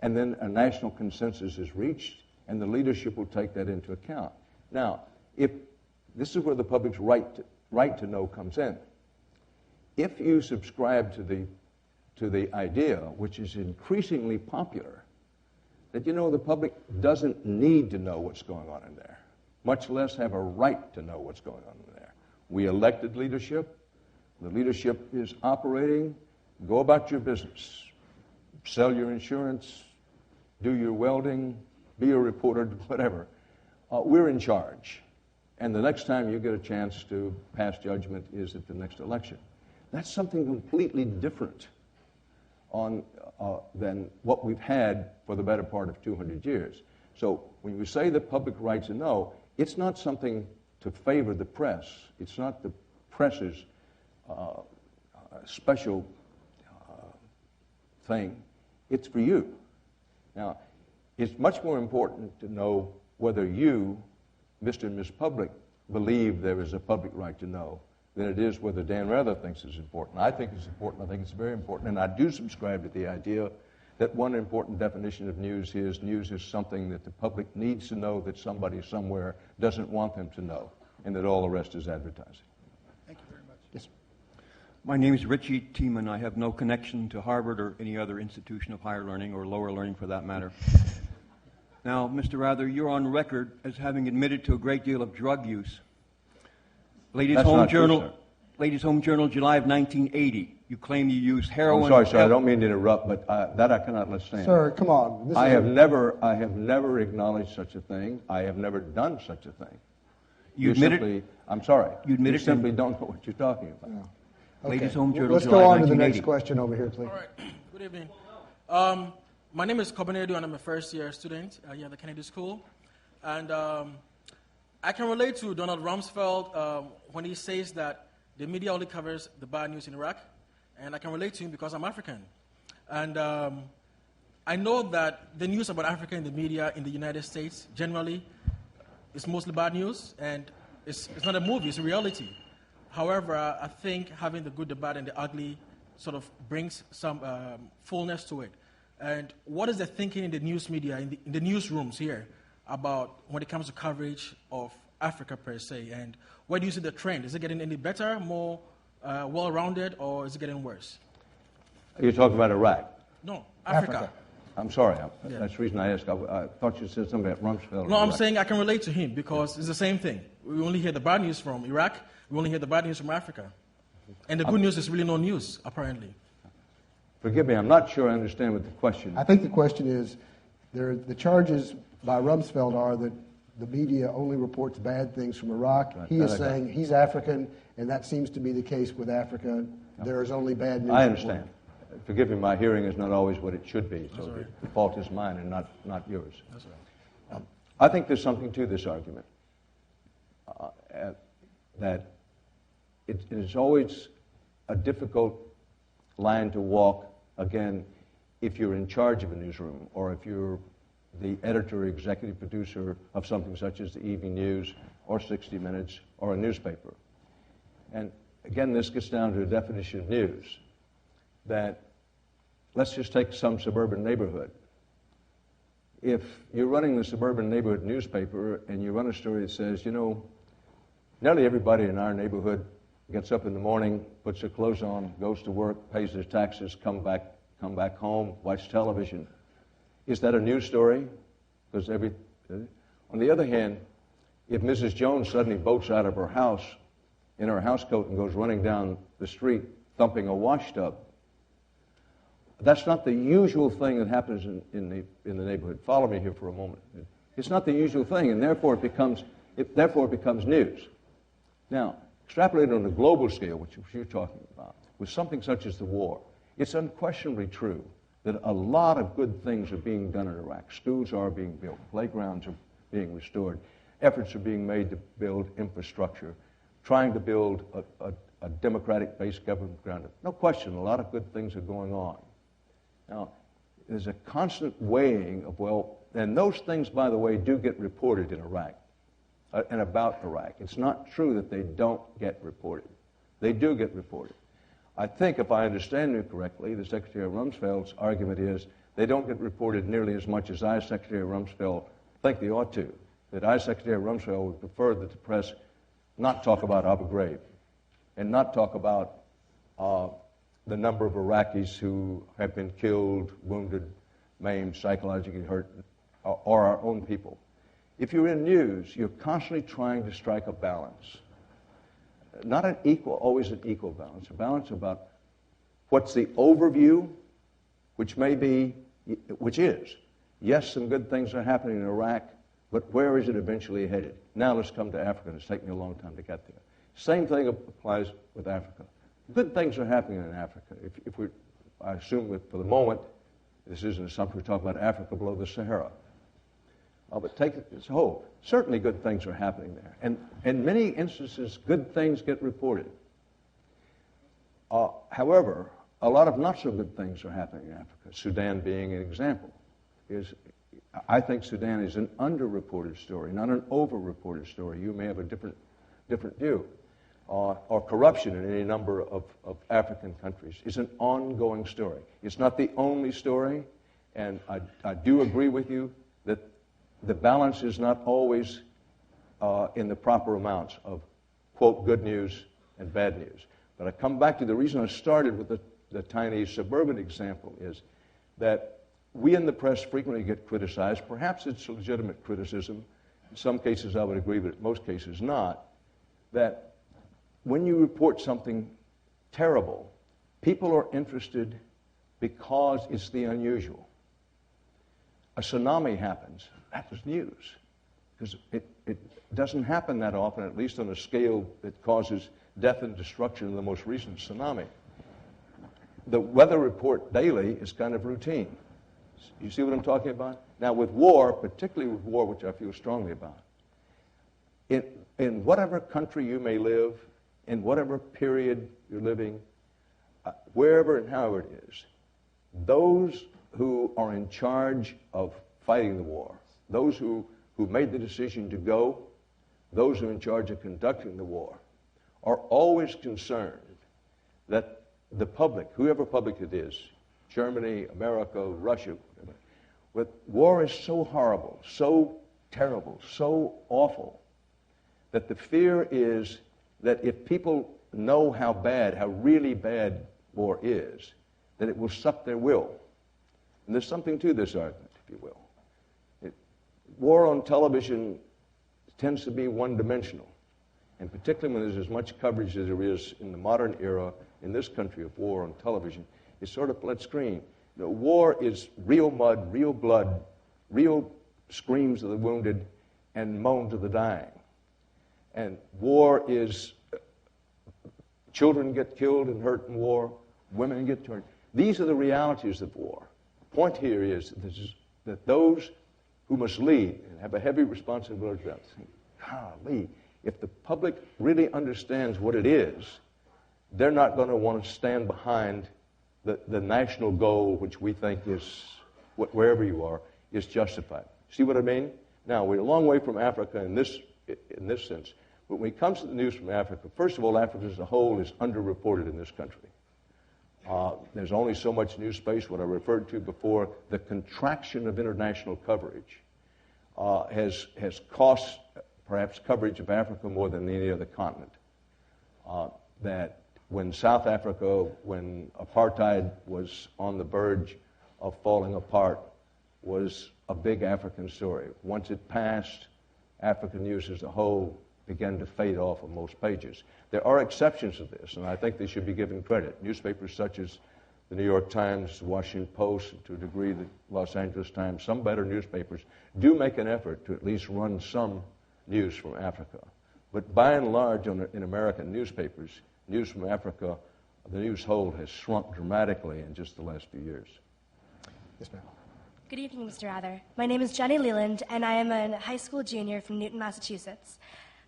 And then a national consensus is reached, and the leadership will take that into account. Now, if this is where the public's right to know comes in. If you subscribe to the idea, which is increasingly popular, that, the public doesn't need to know what's going on in there, much less have a right to know what's going on in there. We elected leadership. The leadership is operating. Go about your business. Sell your insurance. Do your welding. Be a reporter, whatever. We're in charge. And the next time you get a chance to pass judgment is at the next election. That's something completely different than what we've had for the better part of 200 years. So when we say the public right to know, it's not something to favor the press. It's not the press's special thing. It's for you. Now, it's much more important to know whether you, Mr. and Ms. Public, believe there is a public right to know than it is whether Dan Rather thinks it's important. I think it's important. I think it's very important. And I do subscribe to the idea that one important definition of news is something that the public needs to know that somebody somewhere doesn't want them to know, and that all the rest is advertising. Thank you very much. Yes. My name is Richie Tiemann. I have no connection to Harvard or any other institution of higher learning or lower learning for that matter. Now, Mr. Rather, you're on record as having admitted to a great deal of drug use. Ladies' Home Journal, July of 1980. You claim you used heroin. I'm sorry, I don't mean to interrupt, but that I cannot let stand. Sir, come on. I have never acknowledged such a thing. I have never done such a thing. You admitted. I'm sorry. You admitted. You simply don't know what you're talking about. Yeah. Ladies' Home Journal, Let's July go on to the 1980. next question over here, please. All right. Good evening. My name is Kobenedu, and I'm a first-year student here at the Kennedy School. And I can relate to Donald Rumsfeld when he says that the media only covers the bad news in Iraq. And I can relate to him because I'm African. And I know that the news about Africa in the media in the United States generally is mostly bad news, and it's not a movie, it's a reality. However, I think having the good, the bad, and the ugly sort of brings some fullness to it. And what is the thinking in the news media, in the newsrooms here, about when it comes to coverage of Africa per se? And where do you see the trend? Is it getting any better, more well-rounded, or is it getting worse? You're talking about Iraq? No, Africa. I'm sorry. Yeah. That's the reason I asked. I thought you said something about Rumsfeld. No, I'm saying I can relate to him because it's the same thing. We only hear the bad news from Iraq. We only hear the bad news from Africa. And the good news is really no news, apparently. Forgive me, I'm not sure I understand what the question. I think the question is, the charges by Rumsfeld are that the media only reports bad things from Iraq. Right. He is saying he's African, and that seems to be the case with Africa. There is only bad news. I understand. Forgive me, my hearing is not always what it should be, so the fault is mine and not yours. That's right. I think there's something to this argument, that it is always a difficult line to walk, again, if you're in charge of a newsroom or if you're the editor or executive producer of something such as the Evening News or 60 Minutes or a newspaper. And again, this gets down to the definition of news, that let's just take some suburban neighborhood. If you're running the suburban neighborhood newspaper and you run a story that says, nearly everybody in our neighborhood gets up in the morning, puts their clothes on, goes to work, pays their taxes, come back home, watch television. Is that a news story? Because on the other hand, if Mrs. Jones suddenly bolts out of her house in her housecoat and goes running down the street thumping a wash tub, that's not the usual thing that happens in the neighborhood. Follow me here for a moment. It's not the usual thing, and therefore it becomes news. Now, extrapolated on a global scale, which you're talking about, with something such as the war, it's unquestionably true that a lot of good things are being done in Iraq. Schools are being built, playgrounds are being restored, efforts are being made to build infrastructure, trying to build a democratic-based government ground. No question, a lot of good things are going on. Now, there's a constant weighing of, and those things, by the way, do get reported in Iraq and about Iraq. It's not true that they don't get reported. They do get reported. I think, if I understand you correctly, the Secretary of Rumsfeld's argument is they don't get reported nearly as much as I, Secretary of Rumsfeld, think they ought to. That I, Secretary of Rumsfeld, would prefer that the press not talk about Abu Ghraib and not talk about the number of Iraqis who have been killed, wounded, maimed, psychologically hurt, or our own people. If you're in news, you're constantly trying to strike a balance. Not always an equal balance, a balance about what's the overview, which is, yes, some good things are happening in Iraq, but where is it eventually headed? Now let's come to Africa. It's taken me a long time to get there. Same thing applies with Africa. Good things are happening in Africa. I assume that for the moment, this is an assumption, we're talking about Africa below the Sahara. But take it as a whole. Certainly good things are happening there. And in many instances, good things get reported. However, a lot of not so good things are happening in Africa, Sudan being an example. I think Sudan is an underreported story, not an overreported story. You may have a different view. Or corruption in any number of African countries is an ongoing story. It's not the only story, and I do agree with you that the balance is not always in the proper amounts of, quote, good news and bad news. But I come back to the reason I started with the tiny suburban example is that we in the press frequently get criticized. Perhaps it's legitimate criticism. In some cases I would agree, but in most cases not, that when you report something terrible, people are interested because it's the unusual. A tsunami happens. That was news. Because it doesn't happen that often, at least on a scale that causes death and destruction in the most recent tsunami. The weather report daily is kind of routine. You see what I'm talking about? Now with war, particularly with war, which I feel strongly about, in whatever country you may live, in whatever period you're living, wherever and however it is, those who are in charge of fighting the war, those who made the decision to go, those who are in charge of conducting the war, are always concerned that the public, whoever public it is, Germany, America, Russia, but war is so horrible, so terrible, so awful, that the fear is that if people know how really bad war is, that it will suck their will. And there's something to this argument, if you will. War on television tends to be one-dimensional, and particularly when there's as much coverage as there is in the modern era in this country of war on television, it's sort of split screen. War is real mud, real blood, real screams of the wounded and moans of the dying. And war is children get killed and hurt in war, women get hurt. These are the realities of war. The point here is that those who must lead and have a heavy responsibility about saying, golly, if the public really understands what it is, they're not going to want to stand behind the national goal, which we think is, wherever you are, is justified. See what I mean? Now, we're a long way from Africa in this sense. But when it comes to the news from Africa, first of all, Africa as a whole is underreported in this country. There's only so much news space. What I referred to before, the contraction of international coverage has cost perhaps coverage of Africa more than any other continent. That when South Africa, when apartheid was on the verge of falling apart, was a big African story. Once it passed, African news as a whole began to fade off of most pages. There are exceptions to this, and I think they should be given credit. Newspapers such as the New York Times, the Washington Post, and to a degree the Los Angeles Times, some better newspapers do make an effort to at least run some news from Africa. But by and large, in American newspapers, news from Africa, the news hold has shrunk dramatically in just the last few years. Yes, ma'am. Good evening, Mr. Rather. My name is Jenny Leland, and I am a high school junior from Newton, Massachusetts.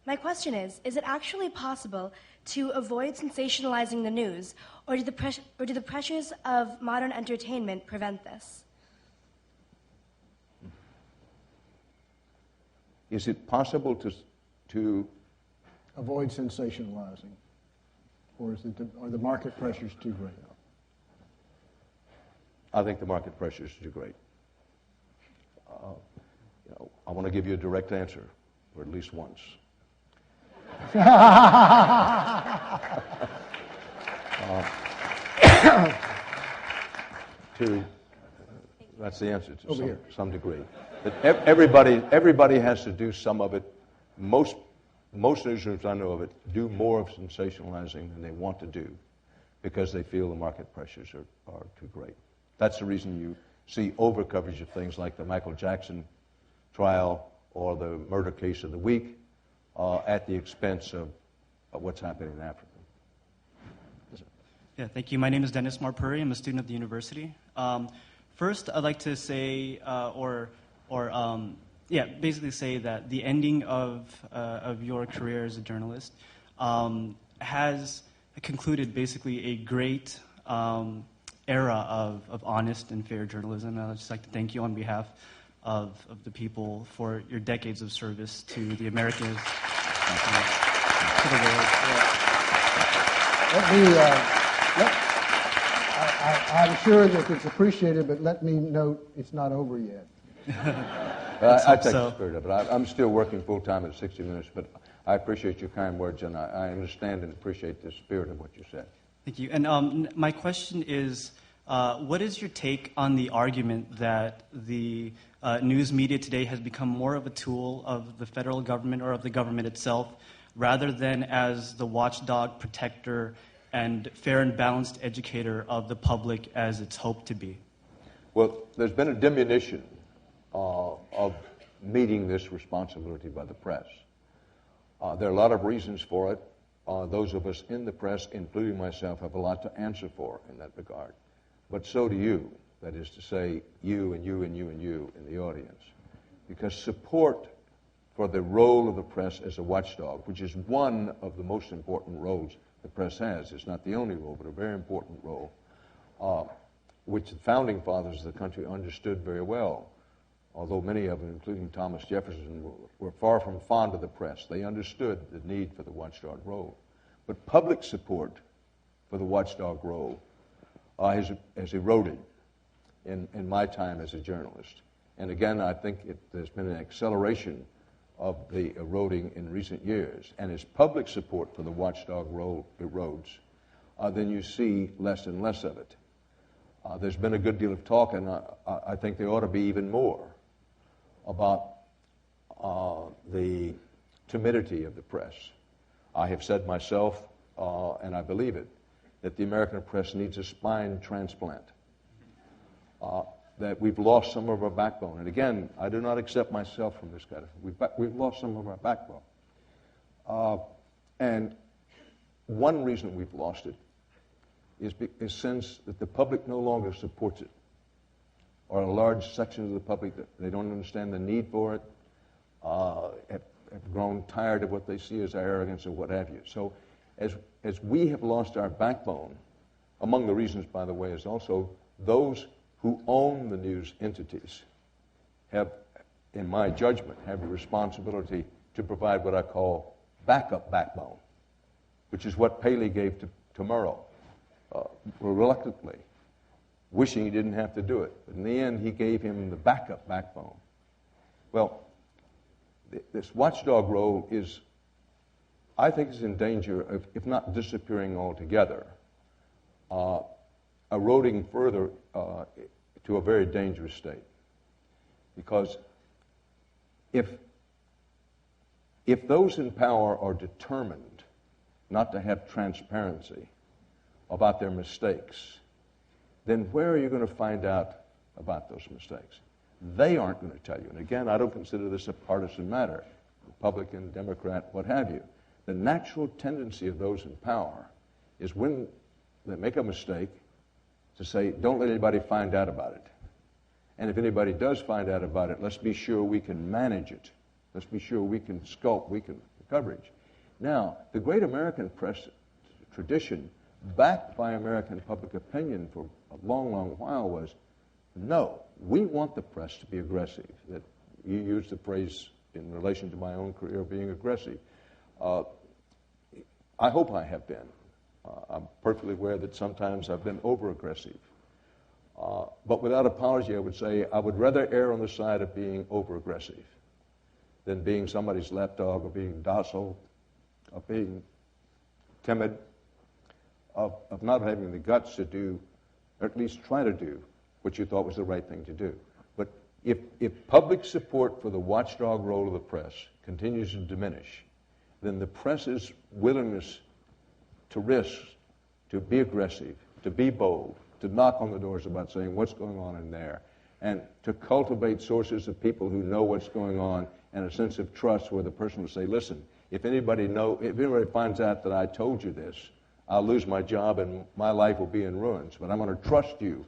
My question is it actually possible to avoid sensationalizing the news, or do the pressures of modern entertainment prevent this? Is it possible to Avoid sensationalizing, or are the market pressures too great? I think the market pressures are too great. I want to give you a direct answer, or at least once. That's the answer to some degree. But everybody has to do some of it. Most newsrooms I know of it do more of sensationalizing than they want to do because they feel the market pressures are too great. That's the reason you see over-coverage of things like the Michael Jackson trial or the murder case of the week at the expense of what's happening in Africa. Yeah, thank you. My name is Dennis Marpuri. I'm a student at the university. First, I'd like to say, basically say that the ending of your career as a journalist has concluded basically a great era of honest and fair journalism. I'd just like to thank you on behalf of the people for your decades of service to the Americas, to the world. I'm sure that it's appreciated, but let me note it's not over yet. I take the spirit of it. I'm still working full-time at 60 Minutes, but I appreciate your kind words, and I understand and appreciate the spirit of what you said. Thank you. And my question is, what is your take on the argument that the news media today has become more of a tool of the federal government or of the government itself, rather than as the watchdog, protector, and fair and balanced educator of the public as it's hoped to be? Well, there's been a diminution of meeting this responsibility by the press. There are a lot of reasons for it. Those of us in the press, including myself, have a lot to answer for in that regard. But so do you. That is to say, you and you and you and you in the audience. Because support for the role of the press as a watchdog, which is one of the most important roles the press has. It's not the only role, but a very important role, which the founding fathers of the country understood very well. Although many of them, including Thomas Jefferson, were far from fond of the press. They understood the need for the watchdog role. But public support for the watchdog role has eroded in my time as a journalist. And again, I think there's been an acceleration of the eroding in recent years. And as public support for the watchdog role erodes, then you see less and less of it. There's been a good deal of talk, and I think there ought to be even more, about the timidity of the press. I have said myself, and I believe it, that the American press needs a spine transplant, that we've lost some of our backbone. And again, I do not accept myself from this kind of we've lost some of our backbone. And one reason we've lost it is since that the public no longer supports it, or a large section of the public, that they don't understand the need for it, have grown tired of what they see as arrogance or what have you. So as we have lost our backbone, among the reasons, by the way, is also those who own the news entities have, in my judgment, have a responsibility to provide what I call backup backbone, which is what Paley gave to Murrow, reluctantly, wishing he didn't have to do it. But in the end, he gave him the backup backbone. Well, this watchdog role is, I think, is in danger of, if not disappearing altogether, eroding further to a very dangerous state. Because if those in power are determined not to have transparency about their mistakes, then where are you going to find out about those mistakes? They aren't going to tell you. And again, I don't consider this a partisan matter, Republican, Democrat, what have you. The natural tendency of those in power is when they make a mistake to say, don't let anybody find out about it. And if anybody does find out about it, let's be sure we can manage it. Let's be sure we can sculpt, we can coverage. Now, the great American press tradition, backed by American public opinion for a long, long while, was, no, we want the press to be aggressive. That you used the phrase in relation to my own career, being aggressive. I hope I have been. I'm perfectly aware that sometimes I've been over-aggressive. But without apology, I would say I would rather err on the side of being over-aggressive than being somebody's lapdog, or being docile, or being timid, of not having the guts to do, or at least try to do, what you thought was the right thing to do. But if public support for the watchdog role of the press continues to diminish, then the press's willingness to risk, to be aggressive, to be bold, to knock on the doors about saying what's going on in there, and to cultivate sources of people who know what's going on, and a sense of trust where the person will say, listen, if anybody finds out that I told you this, I'll lose my job and my life will be in ruins. But I'm going to trust you,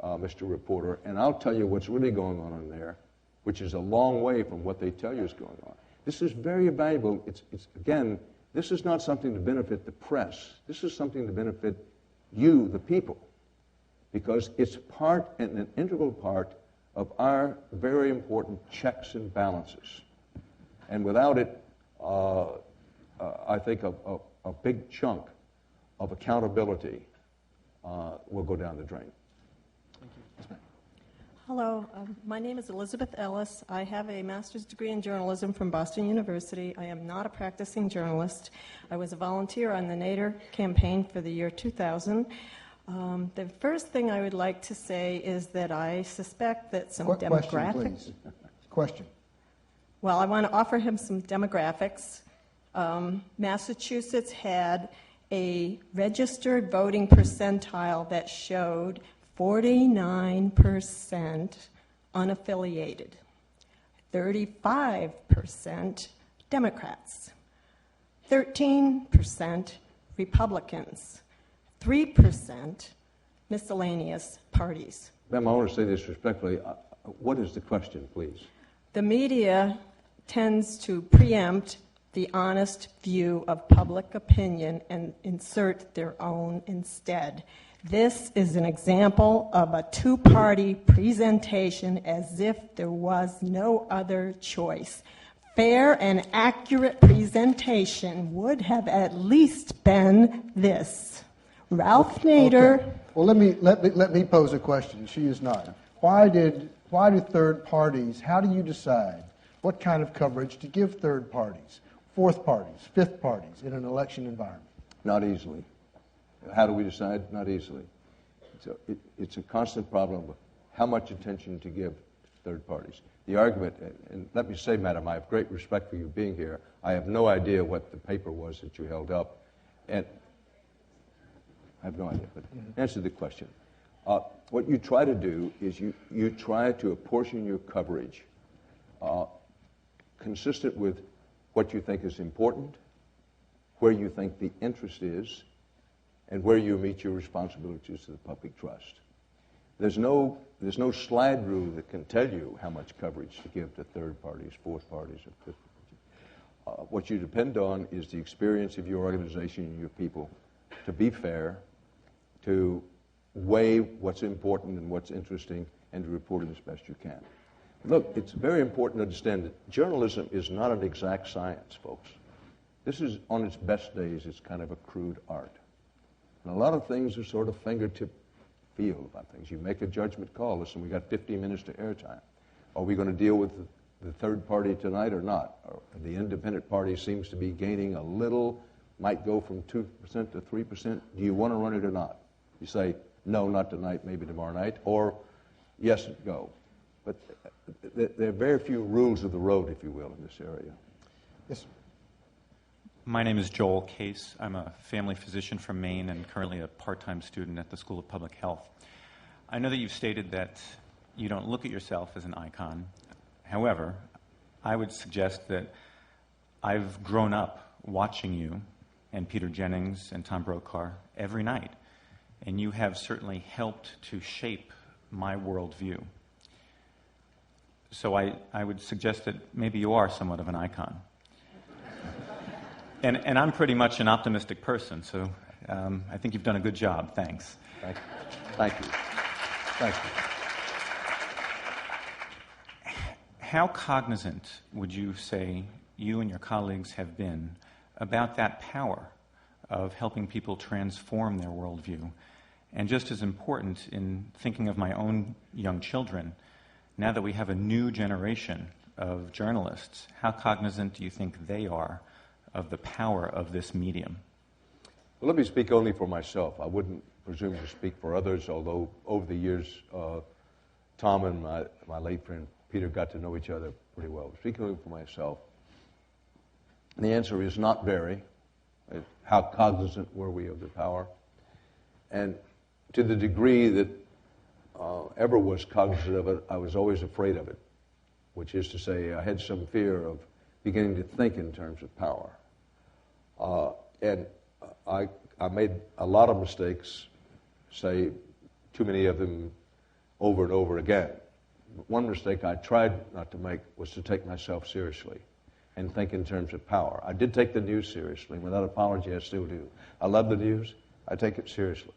Mr. Reporter, and I'll tell you what's really going on in there, which is a long way from what they tell you is going on. This is very valuable. It's again, this is not something to benefit the press. This is something to benefit you, the people, because it's part and an integral part of our very important checks and balances. And without it, I think a big chunk of accountability will go down the drain. Thank you. Hello, my name is Elizabeth Ellis. I have a master's degree in journalism from Boston University. I am not a practicing journalist. I was a volunteer on the Nader campaign for the year 2000. The first thing I would like to say is that I suspect that some demographics... Question. Well, I want to offer him some demographics. Massachusetts had a registered voting percentile that showed 49% unaffiliated, 35% Democrats, 13% Republicans, 3% miscellaneous parties. Ma'am, I want to say this respectfully. What is the question, please? The media tends to preempt the honest view of public opinion and insert their own instead. This is an example of a two-party presentation as if there was no other choice. Fair and accurate presentation would have at least been this. Ralph Nader... Okay. Well, let me pose a question. She is not. Why do third parties, how do you decide what kind of coverage to give third parties, fourth parties, fifth parties in an election environment? Not easily. How do we decide? Not easily. it's a constant problem of how much attention to give to third parties. The argument, and let me say, madam, I have great respect for you being here. I have no idea what the paper was that you held up, and I have no idea, but answer the question. What you try to do is you try to apportion your coverage consistent with what you think is important, where you think the interest is, and where you meet your responsibilities to the public trust. There's no slide rule that can tell you how much coverage to give to third parties, fourth parties, or fifth parties. What you depend on is the experience of your organization and your people to be fair, to weigh what's important and what's interesting, and to report it as best you can. Look, it's very important to understand that journalism is not an exact science, folks. This is, on its best days, it's kind of a crude art. And a lot of things are sort of fingertip feel about things. You make a judgment call. Listen, we got 15 minutes to airtime. Are we going to deal with the third party tonight or not? Or the independent party seems to be gaining a little, might go from 2% to 3%. Do you want to run it or not? You say, no, not tonight, maybe tomorrow night, or yes, go. But there are very few rules of the road, if you will, in this area. Yes, sir. My name is Joel Case. I'm a family physician from Maine and currently a part-time student at the School of Public Health. I know that you've stated that you don't look at yourself as an icon. However, I would suggest that I've grown up watching you and Peter Jennings and Tom Brokaw every night, and you have certainly helped to shape my worldview. So I would suggest that maybe you are somewhat of an icon. And I'm pretty much an optimistic person, so I think you've done a good job. Thanks. Thank you. Thank you. Thank you. How cognizant would you say you and your colleagues have been about that power of helping people transform their worldview? And just as important in thinking of my own young children, now that we have a new generation of journalists, how cognizant do you think they are of the power of this medium? Well, let me speak only for myself. I wouldn't presume to speak for others, although over the years, Tom and my late friend Peter got to know each other pretty well. Speaking only for myself, the answer is not very. How cognizant were we of the power? And to the degree that ever was cognizant of it, I was always afraid of it, which is to say I had some fear of beginning to think in terms of power. And I made a lot of mistakes, say too many of them over and over again. One mistake I tried not to make was to take myself seriously and think in terms of power. I did take the news seriously. Without apology, I still do. I love the news. I take it seriously.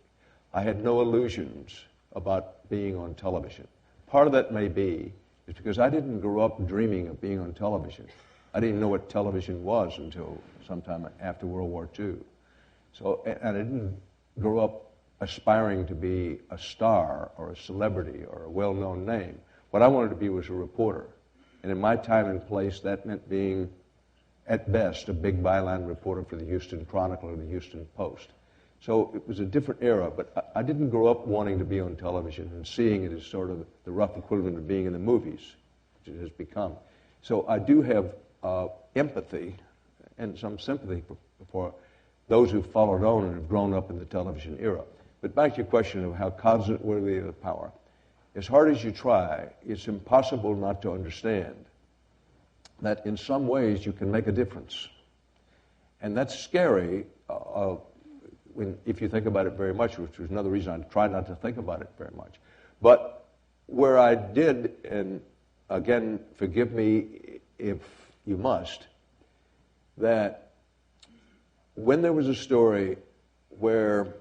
I had no illusions about being on television. Part of that may be is because I didn't grow up dreaming of being on television. I didn't know what television was until sometime after World War II. So, and I didn't grow up aspiring to be a star or a celebrity or a well-known name. What I wanted to be was a reporter. And in my time and place, that meant being, at best, a big byline reporter for the Houston Chronicle or the Houston Post. So it was a different era, but I didn't grow up wanting to be on television and seeing it as sort of the rough equivalent of being in the movies, which it has become. So I do have empathy and some sympathy for those who followed on and have grown up in the television era. But back to your question of how cognizant were they of the power. As hard as you try, it's impossible not to understand that in some ways you can make a difference. And that's scary if you think about it very much, which was another reason I try not to think about it very much. But where I did, and again, forgive me if you must, that when there was a story where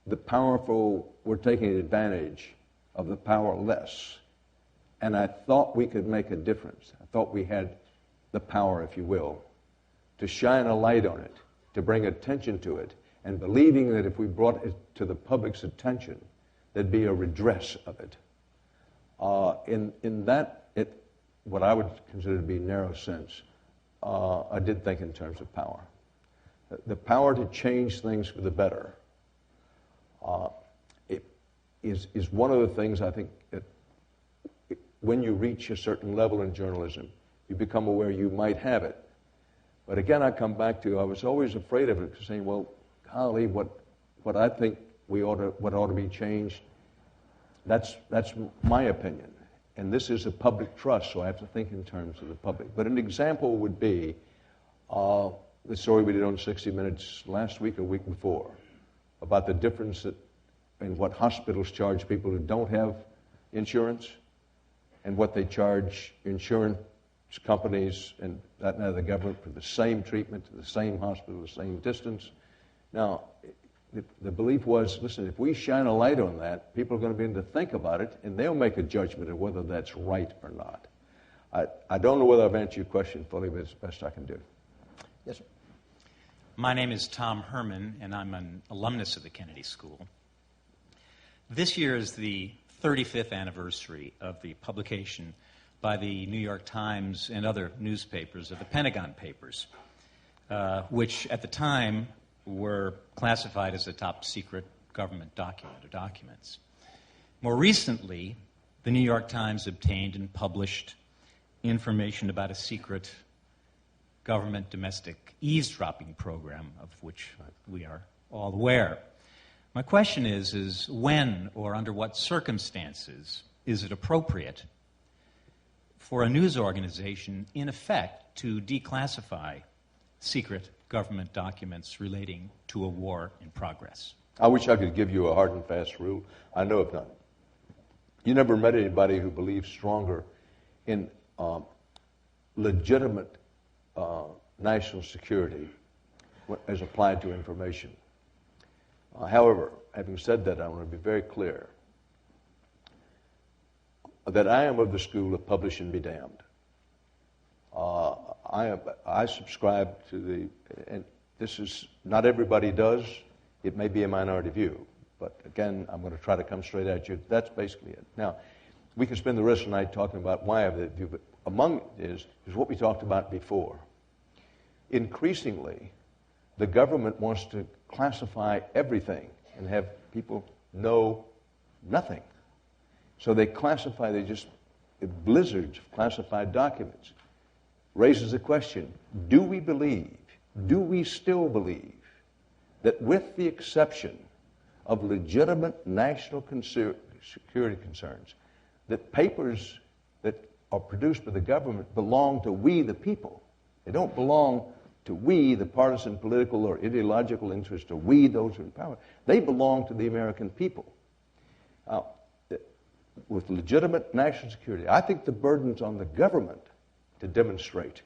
the powerful were taking advantage of the powerless, and I thought we could make a difference, I thought we had the power, if you will, to shine a light on it, to bring attention to it, and believing that if we brought it to the public's attention, there'd be a redress of it. In that, what I would consider to be narrow sense, I did think in terms of power. The power to change things for the better. is one of the things I think that when you reach a certain level in journalism, you become aware you might have it. But again, I come back to, I was always afraid of it, saying, well, golly, what I think what ought to be changed, that's my opinion. And this is a public trust, so I have to think in terms of the public. But an example would be the story we did on 60 Minutes last week or week before about the difference in what hospitals charge people who don't have insurance and what they charge insurance companies and the government for the same treatment, to the same hospital, the same distance. Now, the belief was, listen, if we shine a light on that, people are going to begin to think about it, and they'll make a judgment of whether that's right or not. I don't know whether I've answered your question fully, but it's the best I can do. Yes, sir. My name is Tom Herman, and I'm an alumnus of the Kennedy School. This year is the 35th anniversary of the publication by the New York Times and other newspapers of the Pentagon Papers, which at the time were classified as a top secret government document or documents. More recently, the New York Times obtained and published information about a secret government domestic eavesdropping program of which we are all aware. My question is when or under what circumstances is it appropriate for a news organization, in effect, to declassify secret government documents relating to a war in progress? I wish I could give you a hard and fast rule. I know of none. You never met anybody who believes stronger in legitimate national security as applied to information. However, having said that, I want to be very clear that I am of the school of publish and be damned. I subscribe to and this is, not everybody does. It may be a minority view. But again, I'm going to try to come straight at you. That's basically it. Now, we can spend the rest of the night talking about why I have that view, but among it is what we talked about before. Increasingly, the government wants to classify everything and have people know nothing. So they classify, blizzards of classified documents. Raises the question, do we still believe that with the exception of legitimate national security concerns, that papers that are produced by the government belong to we the people? They don't belong to we the partisan, political, or ideological interests, or we those who are in power. They belong to the American people. With legitimate national security, I think the burden's on the government to demonstrate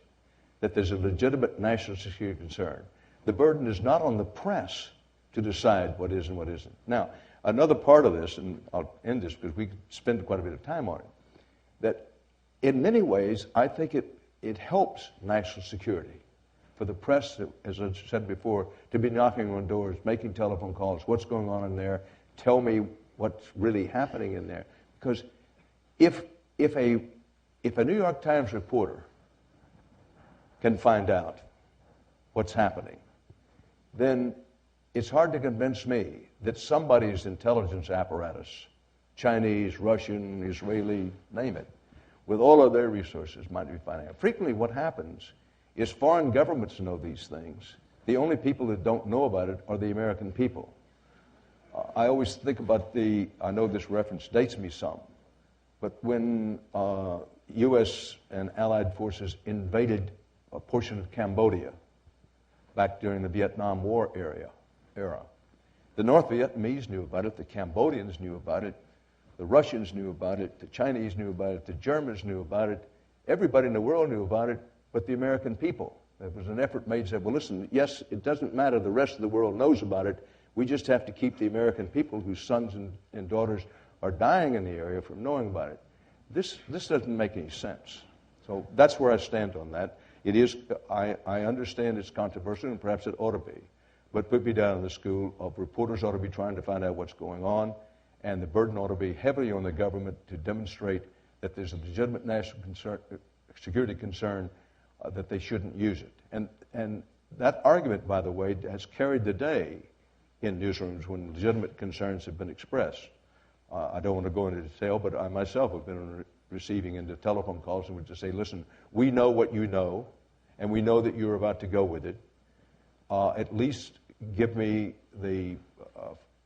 that there's a legitimate national security concern. The burden is not on the press to decide what is and what isn't. Now, another part of this, and I'll end this because we could spend quite a bit of time on it, that in many ways, I think it helps national security for the press, as I said before, to be knocking on doors, making telephone calls, what's going on in there, tell me what's really happening in there. Because if a New York Times reporter can find out what's happening, then it's hard to convince me that somebody's intelligence apparatus, Chinese, Russian, Israeli, name it, with all of their resources might be finding out. Frequently what happens is foreign governments know these things. The only people that don't know about it are the American people. I always think about I know this reference dates me some, but when U.S. and Allied forces invaded a portion of Cambodia back during the Vietnam War era, the North Vietnamese knew about it, the Cambodians knew about it, the Russians knew about it, the Chinese knew about it, the Germans knew about it, everybody in the world knew about it, but the American people. There was an effort made to say, well, listen, yes, it doesn't matter, the rest of the world knows about it, we just have to keep the American people whose sons and daughters are dying in the area from knowing about it. This doesn't make any sense. So that's where I stand on that. It is, I understand it's controversial, and perhaps it ought to be, but put me down in the school of reporters ought to be trying to find out what's going on, and the burden ought to be heavily on the government to demonstrate that there's a legitimate national security concern, that they shouldn't use it. And that argument, by the way, has carried the day in newsrooms when legitimate concerns have been expressed. I don't want to go into detail, but I myself have been receiving into telephone calls and would just say, listen, we know what you know, and we know that you're about to go with it. At least give me the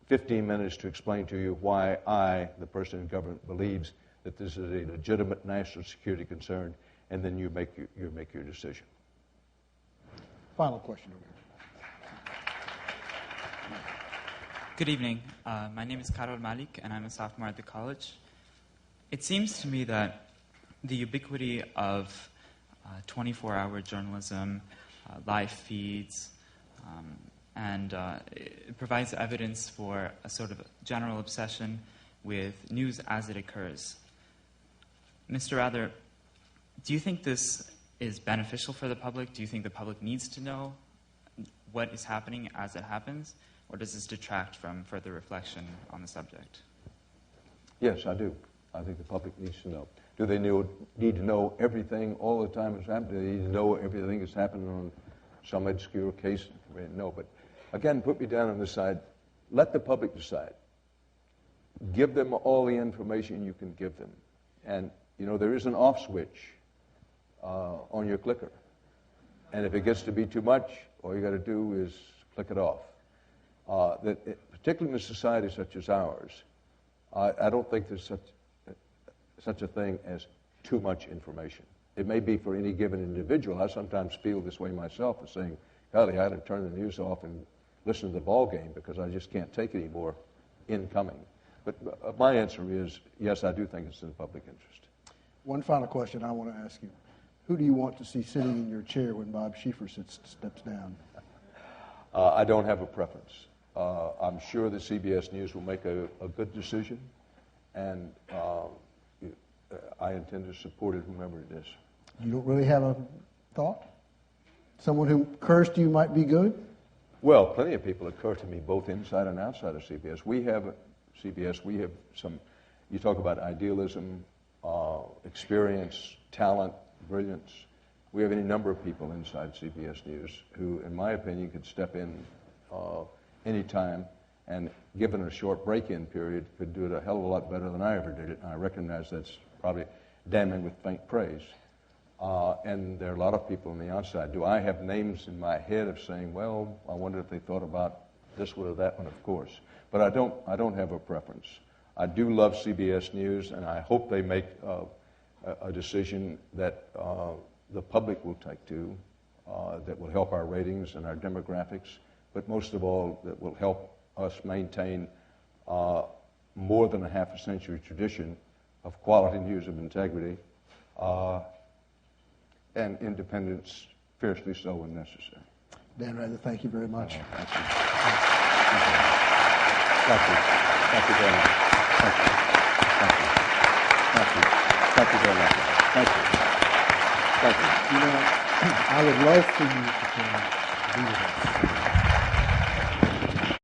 15 minutes to explain to you why I, the person in government, believes that this is a legitimate national security concern, and then you make your decision. Final question over here. Good evening. My name is Karol Malik, and I'm a sophomore at the college. It seems to me that the ubiquity of 24-hour journalism, live feeds, and it provides evidence for a sort of general obsession with news as it occurs. Mr. Rather, do you think this is beneficial for the public? Do you think the public needs to know what is happening as it happens? Or does this detract from further reflection on the subject? Yes, I do. I think the public needs to know. Do they need to know everything all the time that's happening? Do they need to know everything that's happening on some obscure case? No, but again, put me down on this side. Let the public decide. Give them all the information you can give them. And, you know, there is an off switch on your clicker. And if it gets to be too much, all you got to do is click it off. Particularly in a society such as ours, I don't think there's such a thing as too much information. It may be for any given individual. I sometimes feel this way myself, as saying, golly, I ought to turn the news off and listen to the ball game because I just can't take any more incoming. But my answer is, yes, I do think it's in the public interest. One final question I want to ask you. Who do you want to see sitting in your chair when Bob Schieffer steps down? I don't have a preference. I'm sure that CBS News will make a good decision, and I intend to support it, whomever it is. You don't really have a thought? Someone who occurs to you might be good? Well, plenty of people occur to me, both inside and outside of CBS. We have some, you talk about idealism, experience, talent, brilliance. We have any number of people inside CBS News who, in my opinion, could step in any time and, given a short break-in period, could do it a hell of a lot better than I ever did it. And I recognize that's probably damning with faint praise. And there are a lot of people on the outside. Do I have names in my head of saying, well, I wonder if they thought about this one or that one? Of course. But I don't have a preference. I do love CBS News, and I hope they make a decision that the public will take to, that will help our ratings and our demographics, but most of all, that will help us maintain more than a half a century tradition of quality news of integrity and independence, fiercely so when necessary. Dan Rather, thank you very much. Thank you. Thank you. Thank you very much. Thank you. Thank you. Thank you very much. Thank you. Thank you. You know, I would love for you to be with us.